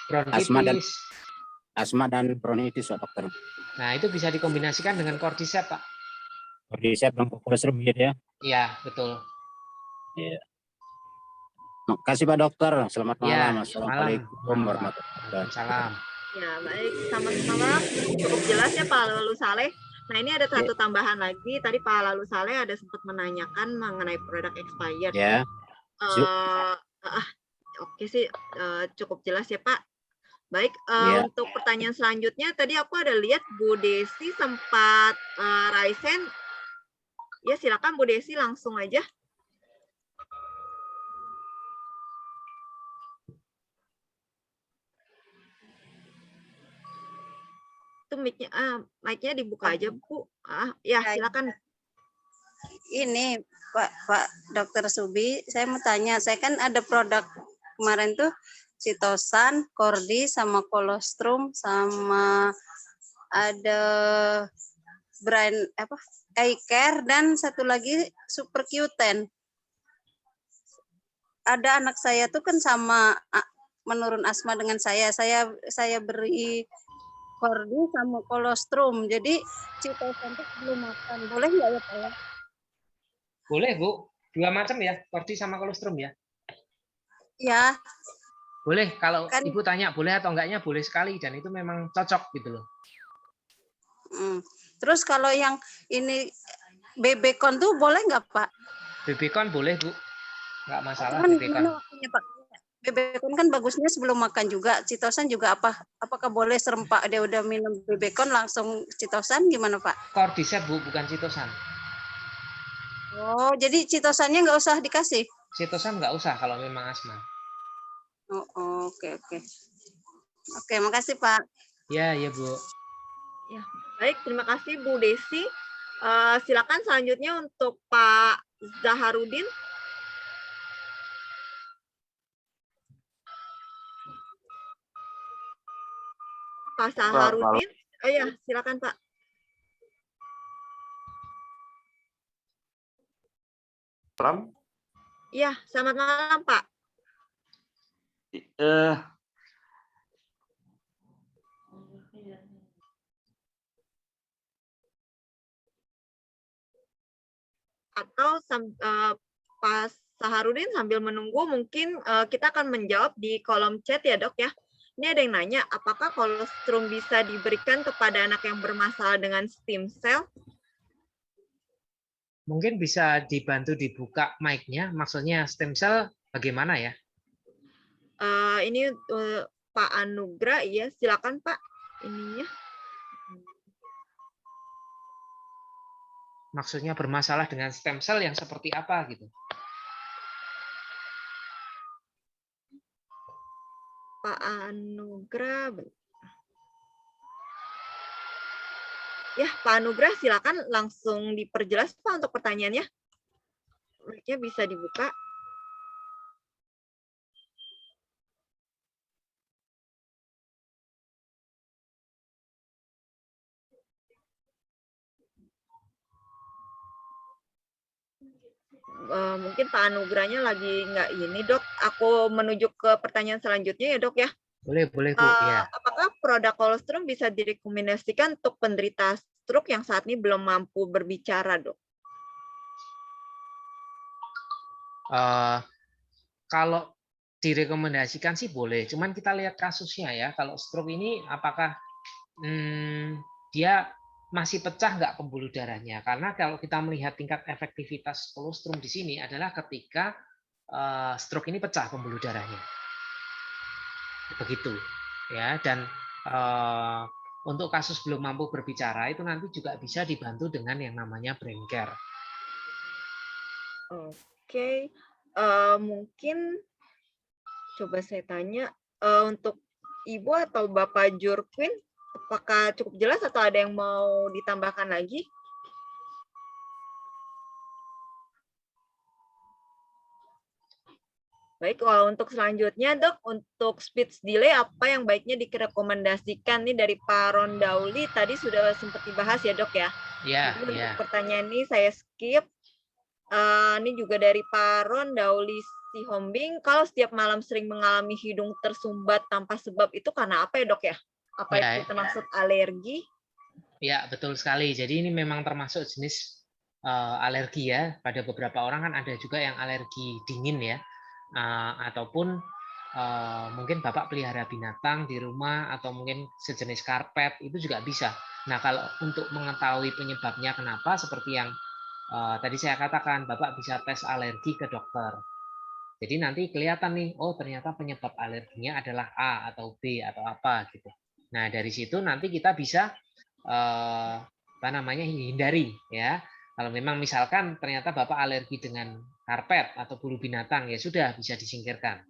bronkitis. Asma dan bronkitis Pak Dokter. Nah, itu bisa dikombinasikan dengan cordyceps Pak. Cordyceps dan kokolostrum gitu ya? Iya, betul. Iya. Makasih Pak Dokter. Selamat malam. Ya, Assalamualaikum warahmatullahi wabarakatuh. Salam. Ya, baik. Sama-sama. Cukup jelas ya Pak Lalu Saleh. Nah, ini ada satu tambahan lagi. Tadi Pak Lalu Saleh ada sempat menanyakan mengenai produk expired. Ya. Oke sih, cukup jelas ya Pak. Baik, untuk pertanyaan selanjutnya, tadi aku ada lihat Bu Desi sempat raisen. Ya, silakan Bu Desi langsung aja. Itu mic-nya dibuka aja Bu. Ya silakan. Ini Pak Dokter Subi, saya mau tanya, saya kan ada produk kemarin tuh Citosan, Cordi, sama Colostrum, sama ada brand apa? iCare dan satu lagi Super Q10. Ada anak saya tuh kan sama menurun asma dengan saya beri Cordi sama Colostrum. Jadi Citosan tuh belum makan. Boleh nggak ya Pak ya? Boleh, Bu. Dua macam ya, Cordi sama Colostrum ya. Ya, Boleh, kalau kan Ibu tanya boleh atau enggaknya, boleh sekali. Dan itu memang cocok gitu loh. Terus kalau yang ini bebekon tuh boleh nggak Pak? Bebekon boleh, Bu. Nggak masalah Cuman bebekon. gimana waktunya Pak? Bebekon kan bagusnya sebelum makan juga. Citosan juga apakah boleh serempak dia udah minum bebekon langsung Citosan gimana Pak? Cordyceps, Bu, bukan Citosan. Oh, jadi Citosannya nggak usah dikasih? Citosan nggak usah kalau memang asma. Oh, oke. Oke, makasih Pak. Ya, Bu. Ya, baik, terima kasih Bu Desi. Silakan selanjutnya untuk Pak Zaharudin. Pak Zaharudin. Oh ya, silakan Pak. Malam. Iya, selamat malam Pak. Atau Pak Saharudin sambil menunggu mungkin kita akan menjawab di kolom chat ya Dok ya. Ini ada yang nanya, apakah kolostrum bisa diberikan kepada anak yang bermasalah dengan stem cell? Mungkin bisa dibantu dibuka mic-nya, maksudnya stem cell bagaimana ya? Ini Pak Anugrah, ya silakan Pak ininya. Maksudnya bermasalah dengan stem cell yang seperti apa gitu? Pak Anugrah. Ya, Pak Anugrah silakan langsung diperjelas Pak untuk pertanyaannya. Mic-nya bisa dibuka. Mungkin Pak Anugrahnya lagi nggak ini Dok. Aku menuju ke pertanyaan selanjutnya ya Dok ya. Boleh Bu. Ya. Apakah produk kolostrum bisa direkomendasikan untuk penderita stroke yang saat ini belum mampu berbicara Dok? Kalau direkomendasikan sih boleh, cuman kita lihat kasusnya ya. Kalau stroke ini apakah dia masih pecah nggak pembuluh darahnya? Karena kalau kita melihat tingkat efektivitas kolostrum di sini adalah ketika stroke ini pecah pembuluh darahnya, begitu ya. Dan untuk kasus belum mampu berbicara itu nanti juga bisa dibantu dengan yang namanya brain care. Oke, mungkin coba saya tanya untuk Ibu atau Bapak Jurquin, apakah cukup jelas atau ada yang mau ditambahkan lagi? Baik, kalau untuk selanjutnya Dok, untuk speech delay apa yang baiknya direkomendasikan nih dari Pak Rondauli tadi sudah sempat dibahas ya Dok ya? Iya. Untuk pertanyaan ini saya skip. Ini juga dari Pak Rondauli Sihombing, kalau setiap malam sering mengalami hidung tersumbat tanpa sebab itu karena apa ya Dok ya? Apa itu termasuk alergi? Ya, betul sekali. Jadi ini memang termasuk jenis alergi ya. Pada beberapa orang kan ada juga yang alergi dingin ya. Ataupun mungkin Bapak pelihara binatang di rumah atau mungkin sejenis karpet, itu juga bisa. Nah, kalau untuk mengetahui penyebabnya kenapa, seperti yang tadi saya katakan, Bapak bisa tes alergi ke dokter. Jadi nanti kelihatan nih, oh ternyata penyebab alerginya adalah A atau B atau apa gitu. Nah, dari situ nanti kita bisa hindari ya. Kalau memang misalkan ternyata Bapak alergi dengan karpet atau bulu binatang, ya sudah bisa disingkirkan.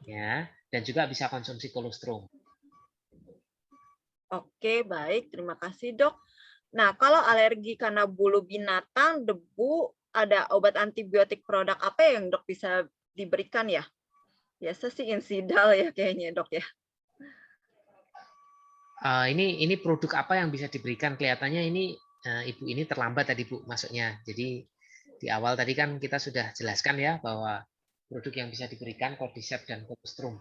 Ya, dan juga bisa konsumsi kolostrum. Oke, baik. Terima kasih, Dok. Nah, kalau alergi karena bulu binatang, debu, ada obat antibiotik produk apa yang dok bisa diberikan ya? Biasa sih insidal ya kayaknya dok ya. Ini produk apa yang bisa diberikan? Kelihatannya ini Ibu ini terlambat tadi Bu masuknya. Jadi di awal tadi kan kita sudah jelaskan ya bahwa produk yang bisa diberikan Cordyceps dan Colostrum.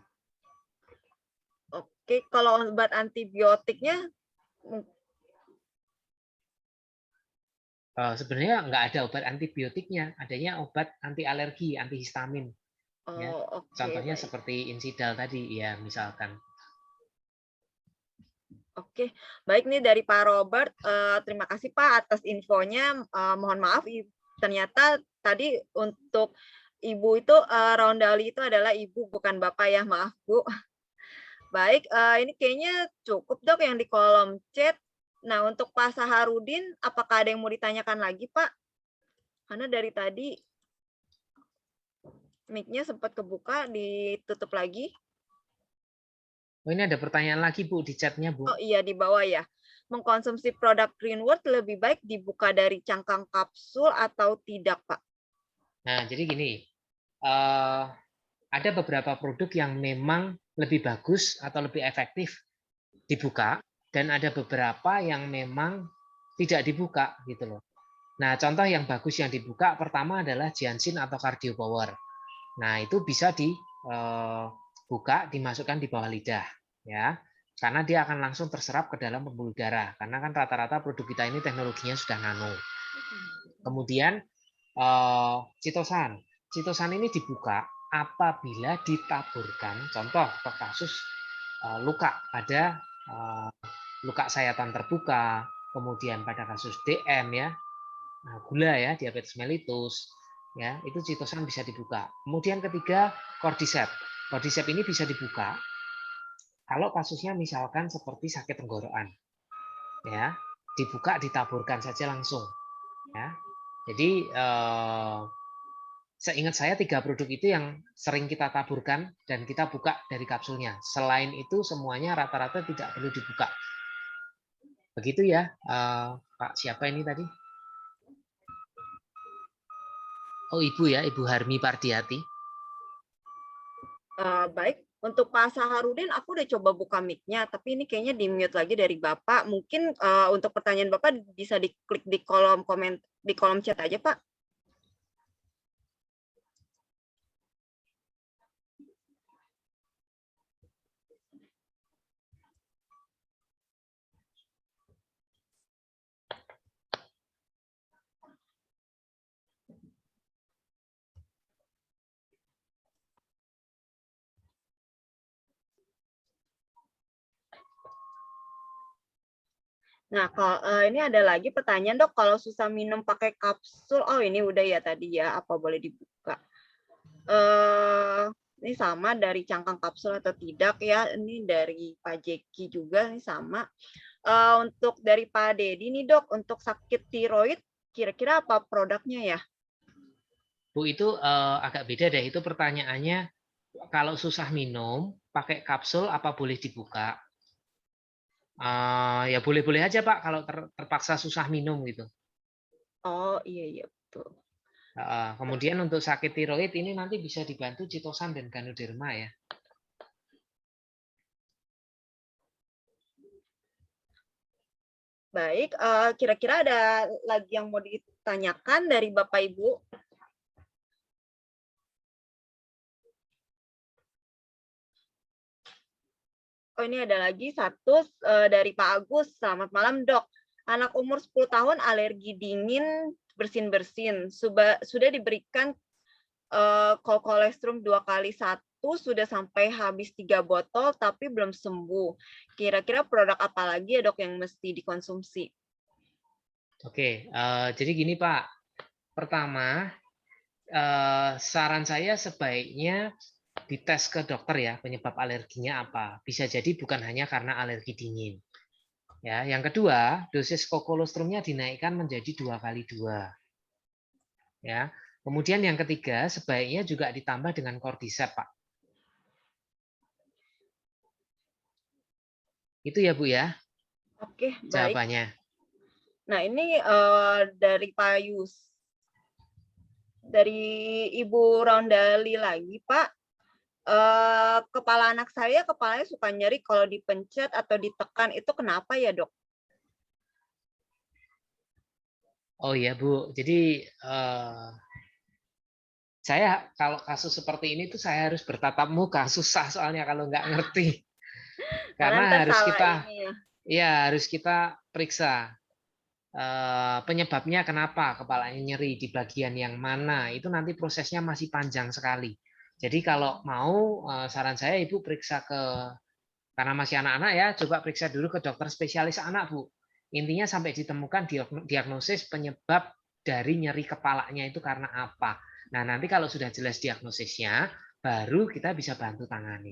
Oke, kalau obat antibiotiknya Sebenarnya nggak ada obat antibiotiknya, adanya obat anti alergi, antihistamin. Ya. oke, Contohnya baik. seperti insidal tadi, ya misalkan. Oke, baik nih dari Pak Robert. Terima kasih Pak atas infonya. Mohon maaf, ternyata tadi untuk Ibu itu Rondali itu adalah Ibu bukan Bapak ya, maaf Bu. Baik, ini kayaknya cukup dok yang di kolom chat. Nah untuk Pak Saharudin, apakah ada yang mau ditanyakan lagi Pak? Karena dari tadi mic-nya sempat kebuka, ditutup lagi. Oh, ini ada pertanyaan lagi Bu di chatnya Bu. Oh iya di bawah ya. Mengkonsumsi produk Greenwood lebih baik dibuka dari cangkang kapsul atau tidak Pak? Nah jadi gini, ada beberapa produk yang memang lebih bagus atau lebih efektif dibuka, dan ada beberapa yang memang tidak dibuka gitu loh. Nah, contoh yang bagus yang dibuka pertama adalah Giancin atau Cardio Power. Nah, itu bisa dibuka, dimasukkan di bawah lidah ya. Karena dia akan langsung terserap ke dalam pembuluh darah. Karena kan rata-rata produk kita ini teknologinya sudah nano. Kemudian Citosan. Citosan ini dibuka apabila ditaburkan, contoh kasus luka pada luka sayatan terbuka, kemudian pada kasus DM ya, gula ya, diabetes mellitus, ya itu citosan bisa dibuka. Kemudian ketiga Cordyceps. Cordyceps ini bisa dibuka kalau kasusnya misalkan seperti sakit tenggorokan, ya dibuka ditaburkan saja langsung, ya. Jadi seingat saya 3 produk itu yang sering kita taburkan dan kita buka dari kapsulnya. Selain itu semuanya rata-rata tidak perlu dibuka. Begitu ya, Pak siapa ini tadi? Oh Ibu ya, Ibu Harmi Pardiati. Baik, untuk Pak Saharudin aku udah coba buka mic-nya, tapi ini kayaknya di-mute lagi dari Bapak. Mungkin untuk pertanyaan Bapak bisa diklik di kolom komen, di kolom chat aja Pak. Nah, kalau ini ada lagi pertanyaan dok, kalau susah minum pakai kapsul, oh ini udah ya tadi ya, apa boleh dibuka? Ini sama dari cangkang kapsul atau tidak ya? Ini dari Pak Jeki juga, ini sama. Untuk dari Pak Dedi nih dok, untuk sakit tiroid, kira-kira apa produknya ya? Bu itu agak beda deh, itu pertanyaannya kalau susah minum pakai kapsul apa boleh dibuka? Ya boleh-boleh aja Pak kalau terpaksa susah minum gitu. Oh iya betul. Kemudian untuk sakit tiroid ini nanti bisa dibantu Citosan dan Ganoderma ya. Baik, kira-kira ada lagi yang mau ditanyakan dari Bapak Ibu? Oh ini ada lagi satu dari Pak Agus. Selamat malam dok. Anak umur 10 tahun alergi dingin bersin-bersin. Sudah diberikan kolestrum 2 kali 1, sudah sampai habis 3 botol tapi belum sembuh. Kira-kira produk apa lagi ya dok yang mesti dikonsumsi? Oke, jadi gini Pak. Pertama, saran saya sebaiknya dites ke dokter ya penyebab alerginya apa. Bisa jadi bukan hanya karena alergi dingin. Ya, yang kedua, dosis kokolostrumnya dinaikkan menjadi 2 kali 2. Ya. Kemudian yang ketiga, sebaiknya juga ditambah dengan Cordyceps, Pak. Itu ya, Bu ya. Oke, baik. Jawabannya. Nah, ini dari dari Ibu Rondali lagi, Pak. Kepala anak saya, kepalanya suka nyeri kalau dipencet atau ditekan. Itu kenapa ya, Dok? Oh ya Bu, jadi saya kalau kasus seperti ini tuh saya harus bertatap muka, susah soalnya kalau nggak ngerti. Karena Karena ntar harus salah kita, ini ya. ya harus kita periksa penyebabnya kenapa kepalanya nyeri di bagian yang mana. Itu nanti prosesnya masih panjang sekali. Jadi kalau mau saran saya Ibu periksa karena masih anak-anak ya, coba periksa dulu ke dokter spesialis anak Bu. Intinya sampai ditemukan diagnosis penyebab dari nyeri kepalanya itu karena apa. Nah, nanti kalau sudah jelas diagnosisnya, baru kita bisa bantu tangani.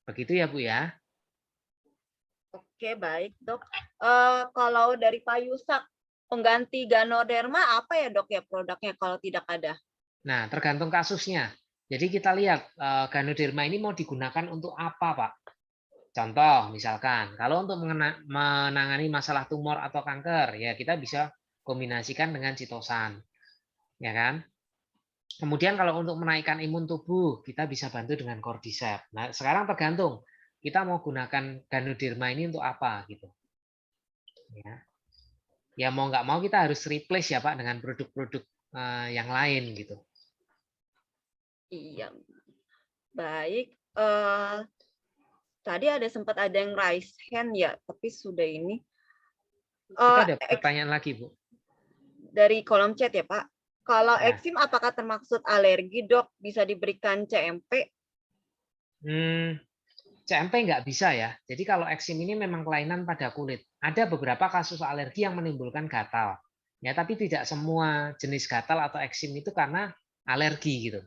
Begitu ya, Bu ya? Oke, baik, Dok. Kalau dari Pak Yusak, pengganti Ganoderma apa ya, Dok, ya produknya kalau tidak ada? Nah, tergantung kasusnya. Jadi kita lihat Ganoderma ini mau digunakan untuk apa, Pak? Contoh, misalkan, kalau untuk menangani masalah tumor atau kanker, ya kita bisa kombinasikan dengan citosan. Ya kan? Kemudian kalau untuk menaikkan imun tubuh, kita bisa bantu dengan Cordyceps. Nah, sekarang tergantung kita mau gunakan Ganoderma ini untuk apa gitu. Ya mau nggak mau kita harus replace ya Pak dengan produk-produk yang lain gitu. Iya. Baik. Tadi sempat ada yang raise hand ya, tapi sudah ini. Kita ada pertanyaan lagi, Bu. Dari kolom chat ya, Pak. Kalau Ya. eksim apakah termaksud alergi, Dok? Bisa diberikan CMP? CMP nggak bisa ya. Jadi kalau eksim ini memang kelainan pada kulit. Ada beberapa kasus alergi yang menimbulkan gatal. Ya, tapi tidak semua jenis gatal atau eksim itu karena alergi gitu.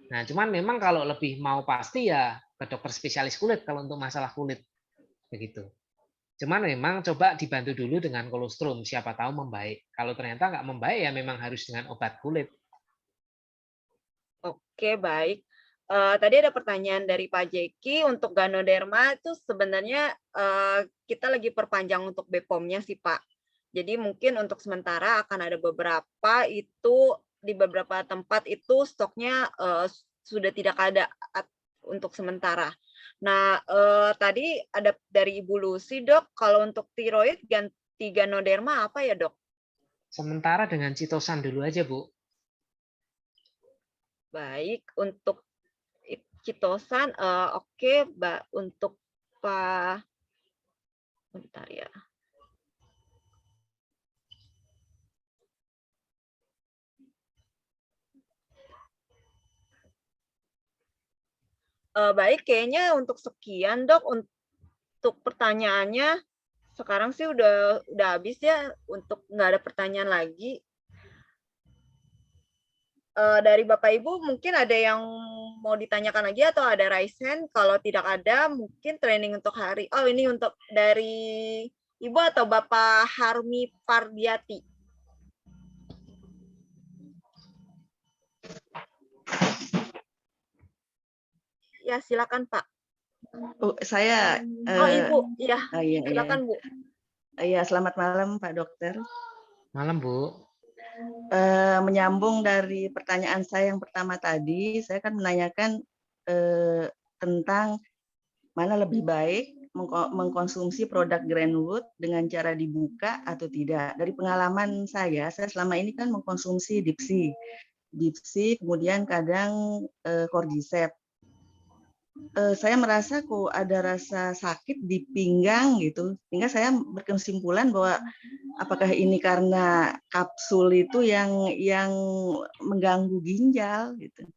Nah, cuman memang kalau lebih mau pasti ya ke dokter spesialis kulit kalau untuk masalah kulit. Begitu. Cuman memang coba dibantu dulu dengan kolostrum, siapa tahu membaik. Kalau ternyata nggak membaik ya memang harus dengan obat kulit. Oke, baik. Tadi ada pertanyaan dari Pak Jeki untuk Ganoderma itu sebenarnya kita lagi perpanjang untuk BPOM-nya sih Pak. Jadi mungkin untuk sementara akan ada beberapa itu di beberapa tempat itu stoknya sudah tidak ada untuk sementara. Nah, tadi ada dari Ibu Lucy, Dok, kalau untuk tiroid ganti Ganoderma apa ya, Dok? Sementara dengan citosan dulu aja, Bu. Baik, untuk citosan, oke, Mbak, untuk Pak, bentar ya. Baik, kayaknya untuk sekian, Dok, untuk pertanyaannya. Sekarang sih udah habis ya, untuk nggak ada pertanyaan lagi. Dari Bapak Ibu mungkin ada yang mau ditanyakan lagi atau ada raise hand? Kalau tidak ada, mungkin training untuk hari. Oh, ini untuk dari Ibu atau Bapak Harmi Pardiati. Ya, silakan Pak. Oh, saya. Oh, Ibu, ya. Iya, silakan Bu. Iya, selamat malam Pak Dokter. Malam Bu. Menyambung dari pertanyaan saya yang pertama tadi, saya kan menanyakan tentang mana lebih baik mengkonsumsi produk Greenwood dengan cara dibuka atau tidak. Dari pengalaman saya selama ini kan mengkonsumsi Dipsy, kemudian kadang Cordyceps. Saya merasa kok ada rasa sakit di pinggang gitu, sehingga saya berkesimpulan bahwa apakah ini karena kapsul itu yang mengganggu ginjal gitu.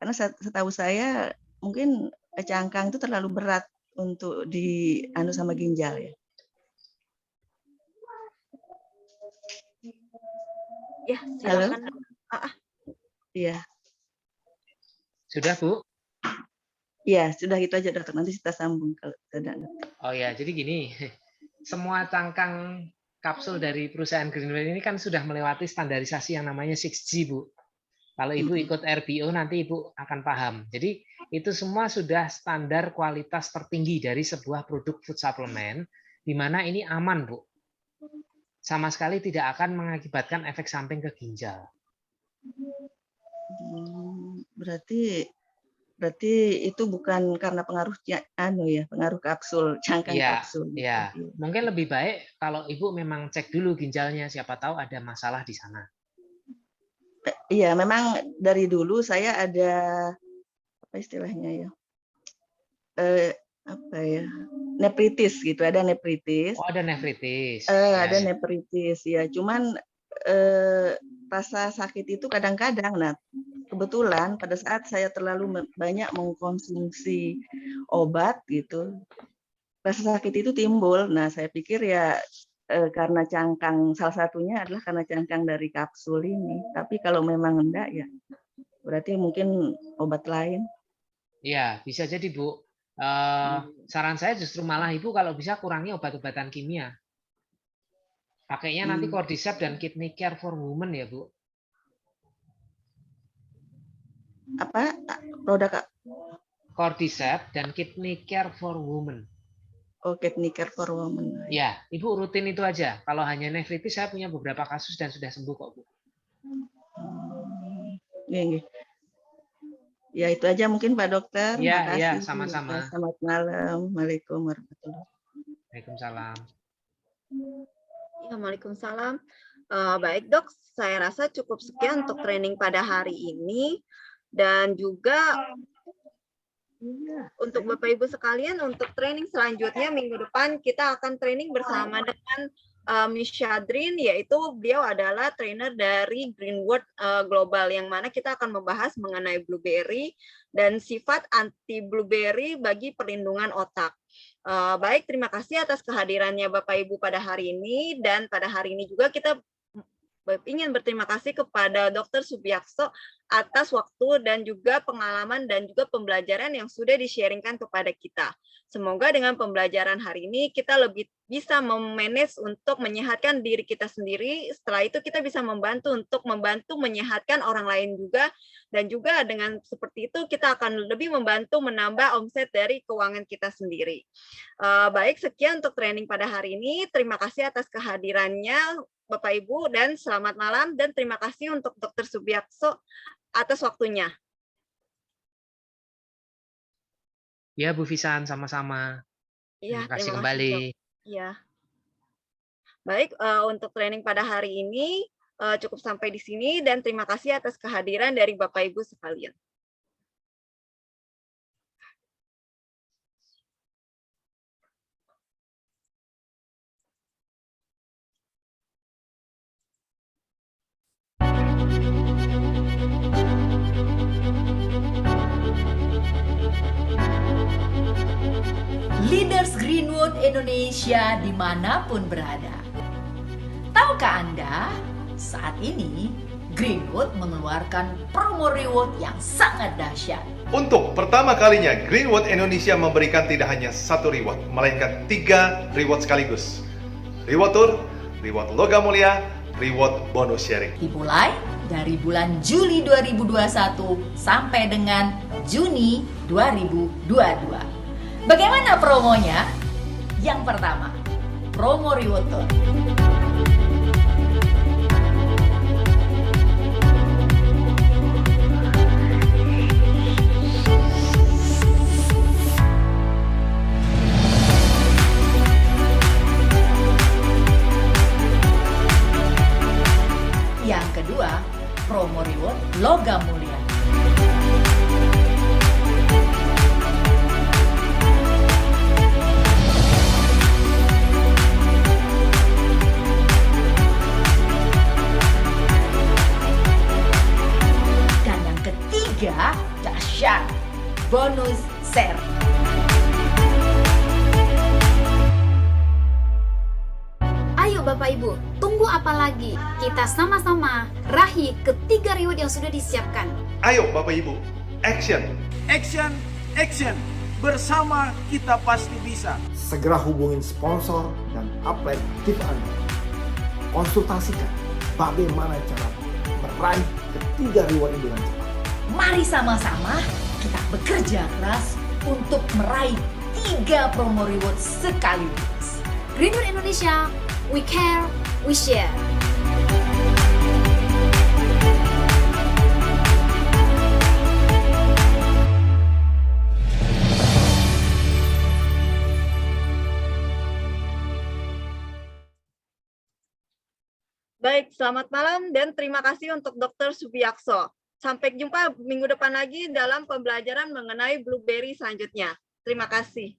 Karena setahu saya mungkin cangkang itu terlalu berat untuk dianu sama ginjal ya. Ya, silakan. Iya. Sudah, Bu? Iya, sudah itu aja Dokter. Nanti kita sambung kalau tidak. Oh ya, jadi gini, semua cangkang kapsul dari perusahaan Greenwood ini kan sudah melewati standarisasi yang namanya 6G, Bu. Kalau Ibu ikut RBO nanti Ibu akan paham. Jadi itu semua sudah standar kualitas tertinggi dari sebuah produk food supplement, di mana ini aman, Bu. sama sekali tidak akan mengakibatkan efek samping ke ginjal. Berarti itu bukan karena pengaruhnya pengaruh kapsul, cangkang Iya, kapsul. iya. Mungkin lebih baik kalau Ibu memang cek dulu ginjalnya, siapa tahu ada masalah di sana. Iya, memang dari dulu saya ada apa istilahnya ya? Nefritis gitu, ada nefritis. Oh, ada nefritis. Ada nefritis ya, cuman rasa sakit itu kadang-kadang. Nah, kebetulan pada saat saya terlalu banyak mengkonsumsi obat gitu, rasa sakit itu timbul. Nah, saya pikir ya karena cangkang, salah satunya adalah karena cangkang dari kapsul ini. Tapi kalau memang enggak ya berarti mungkin obat lain. Iya, bisa jadi, Bu. Saran saya justru malah Ibu kalau bisa kurangi obat-obatan kimia. Pakainya nanti Cordyceps dan Kidney Care for Women ya, Bu. Apa produk? Cordyceps dan Kidney Care for Women. Oh, Kidney Care for Women. Ya, Ibu rutin itu aja. Kalau hanya nefritis saya punya beberapa kasus dan sudah sembuh kok, Bu. Iya. Ya, itu aja mungkin Pak Dokter. Iya, Makasih. iya, sama-sama. Selamat malam. Waalaikumsalam warahmatullahi wabarakatuh. Waalaikumsalam. Ya, Waalaikumsalam. Baik dok, saya rasa cukup sekian untuk training pada hari ini. Dan juga untuk Bapak Ibu sekalian, untuk training selanjutnya minggu depan kita akan training bersama dengan Miss Syadrin, yaitu beliau adalah trainer dari Greenwood Global, yang mana kita akan membahas mengenai blueberry dan sifat anti blueberry bagi perlindungan otak. Baik, terima kasih atas kehadirannya Bapak Ibu pada hari ini, dan pada hari ini juga kita ingin berterima kasih kepada Dr. Subiakso atas waktu dan juga pengalaman dan juga pembelajaran yang sudah di-sharingkan kepada kita. Semoga dengan pembelajaran hari ini kita lebih bisa memanage untuk menyehatkan diri kita sendiri. Setelah itu kita bisa membantu menyehatkan orang lain juga. Dan juga dengan seperti itu kita akan lebih membantu menambah omset dari keuangan kita sendiri. Baik, sekian untuk training pada hari ini. Terima kasih atas kehadirannya Bapak Ibu dan selamat malam, dan terima kasih untuk Dr. Subiakso atas waktunya. Ya, Bu Fisan, sama-sama. Ya, Terima kasih terima kembali. Ya. Baik, untuk training pada hari ini cukup sampai di sini, dan terima kasih atas kehadiran dari Bapak Ibu sekalian. Leaders Greenwood Indonesia dimanapun berada. Tahukah Anda, saat ini Greenwood mengeluarkan promo reward yang sangat dahsyat. Untuk pertama kalinya, Greenwood Indonesia memberikan tidak hanya 1 reward, melainkan 3 reward sekaligus. Reward Tour, reward Logam Mulia, reward bonus sharing. Dimulai dari bulan Juli 2021 sampai dengan Juni 2022. Bagaimana promonya? Yang pertama, promo reward tour. Yang kedua, promo reward Logam Mulia. Dahsyat bonus share. Ayo Bapak Ibu, tunggu apa lagi? Kita sama-sama raih ketiga reward yang sudah disiapkan. Ayo Bapak Ibu, action! Action, action! Bersama kita pasti bisa. Segera hubungin sponsor dan apply tip Anda. Konsultasikan bagaimana cara meraih ketiga reward dengan cepat. Mari sama-sama kita bekerja keras untuk meraih 3 promo reward sekaligus. Greenwood Indonesia, we care, we share. Baik, selamat malam dan terima kasih untuk Dr. Subiakso. Sampai jumpa minggu depan lagi dalam pembelajaran mengenai blueberry selanjutnya. Terima kasih.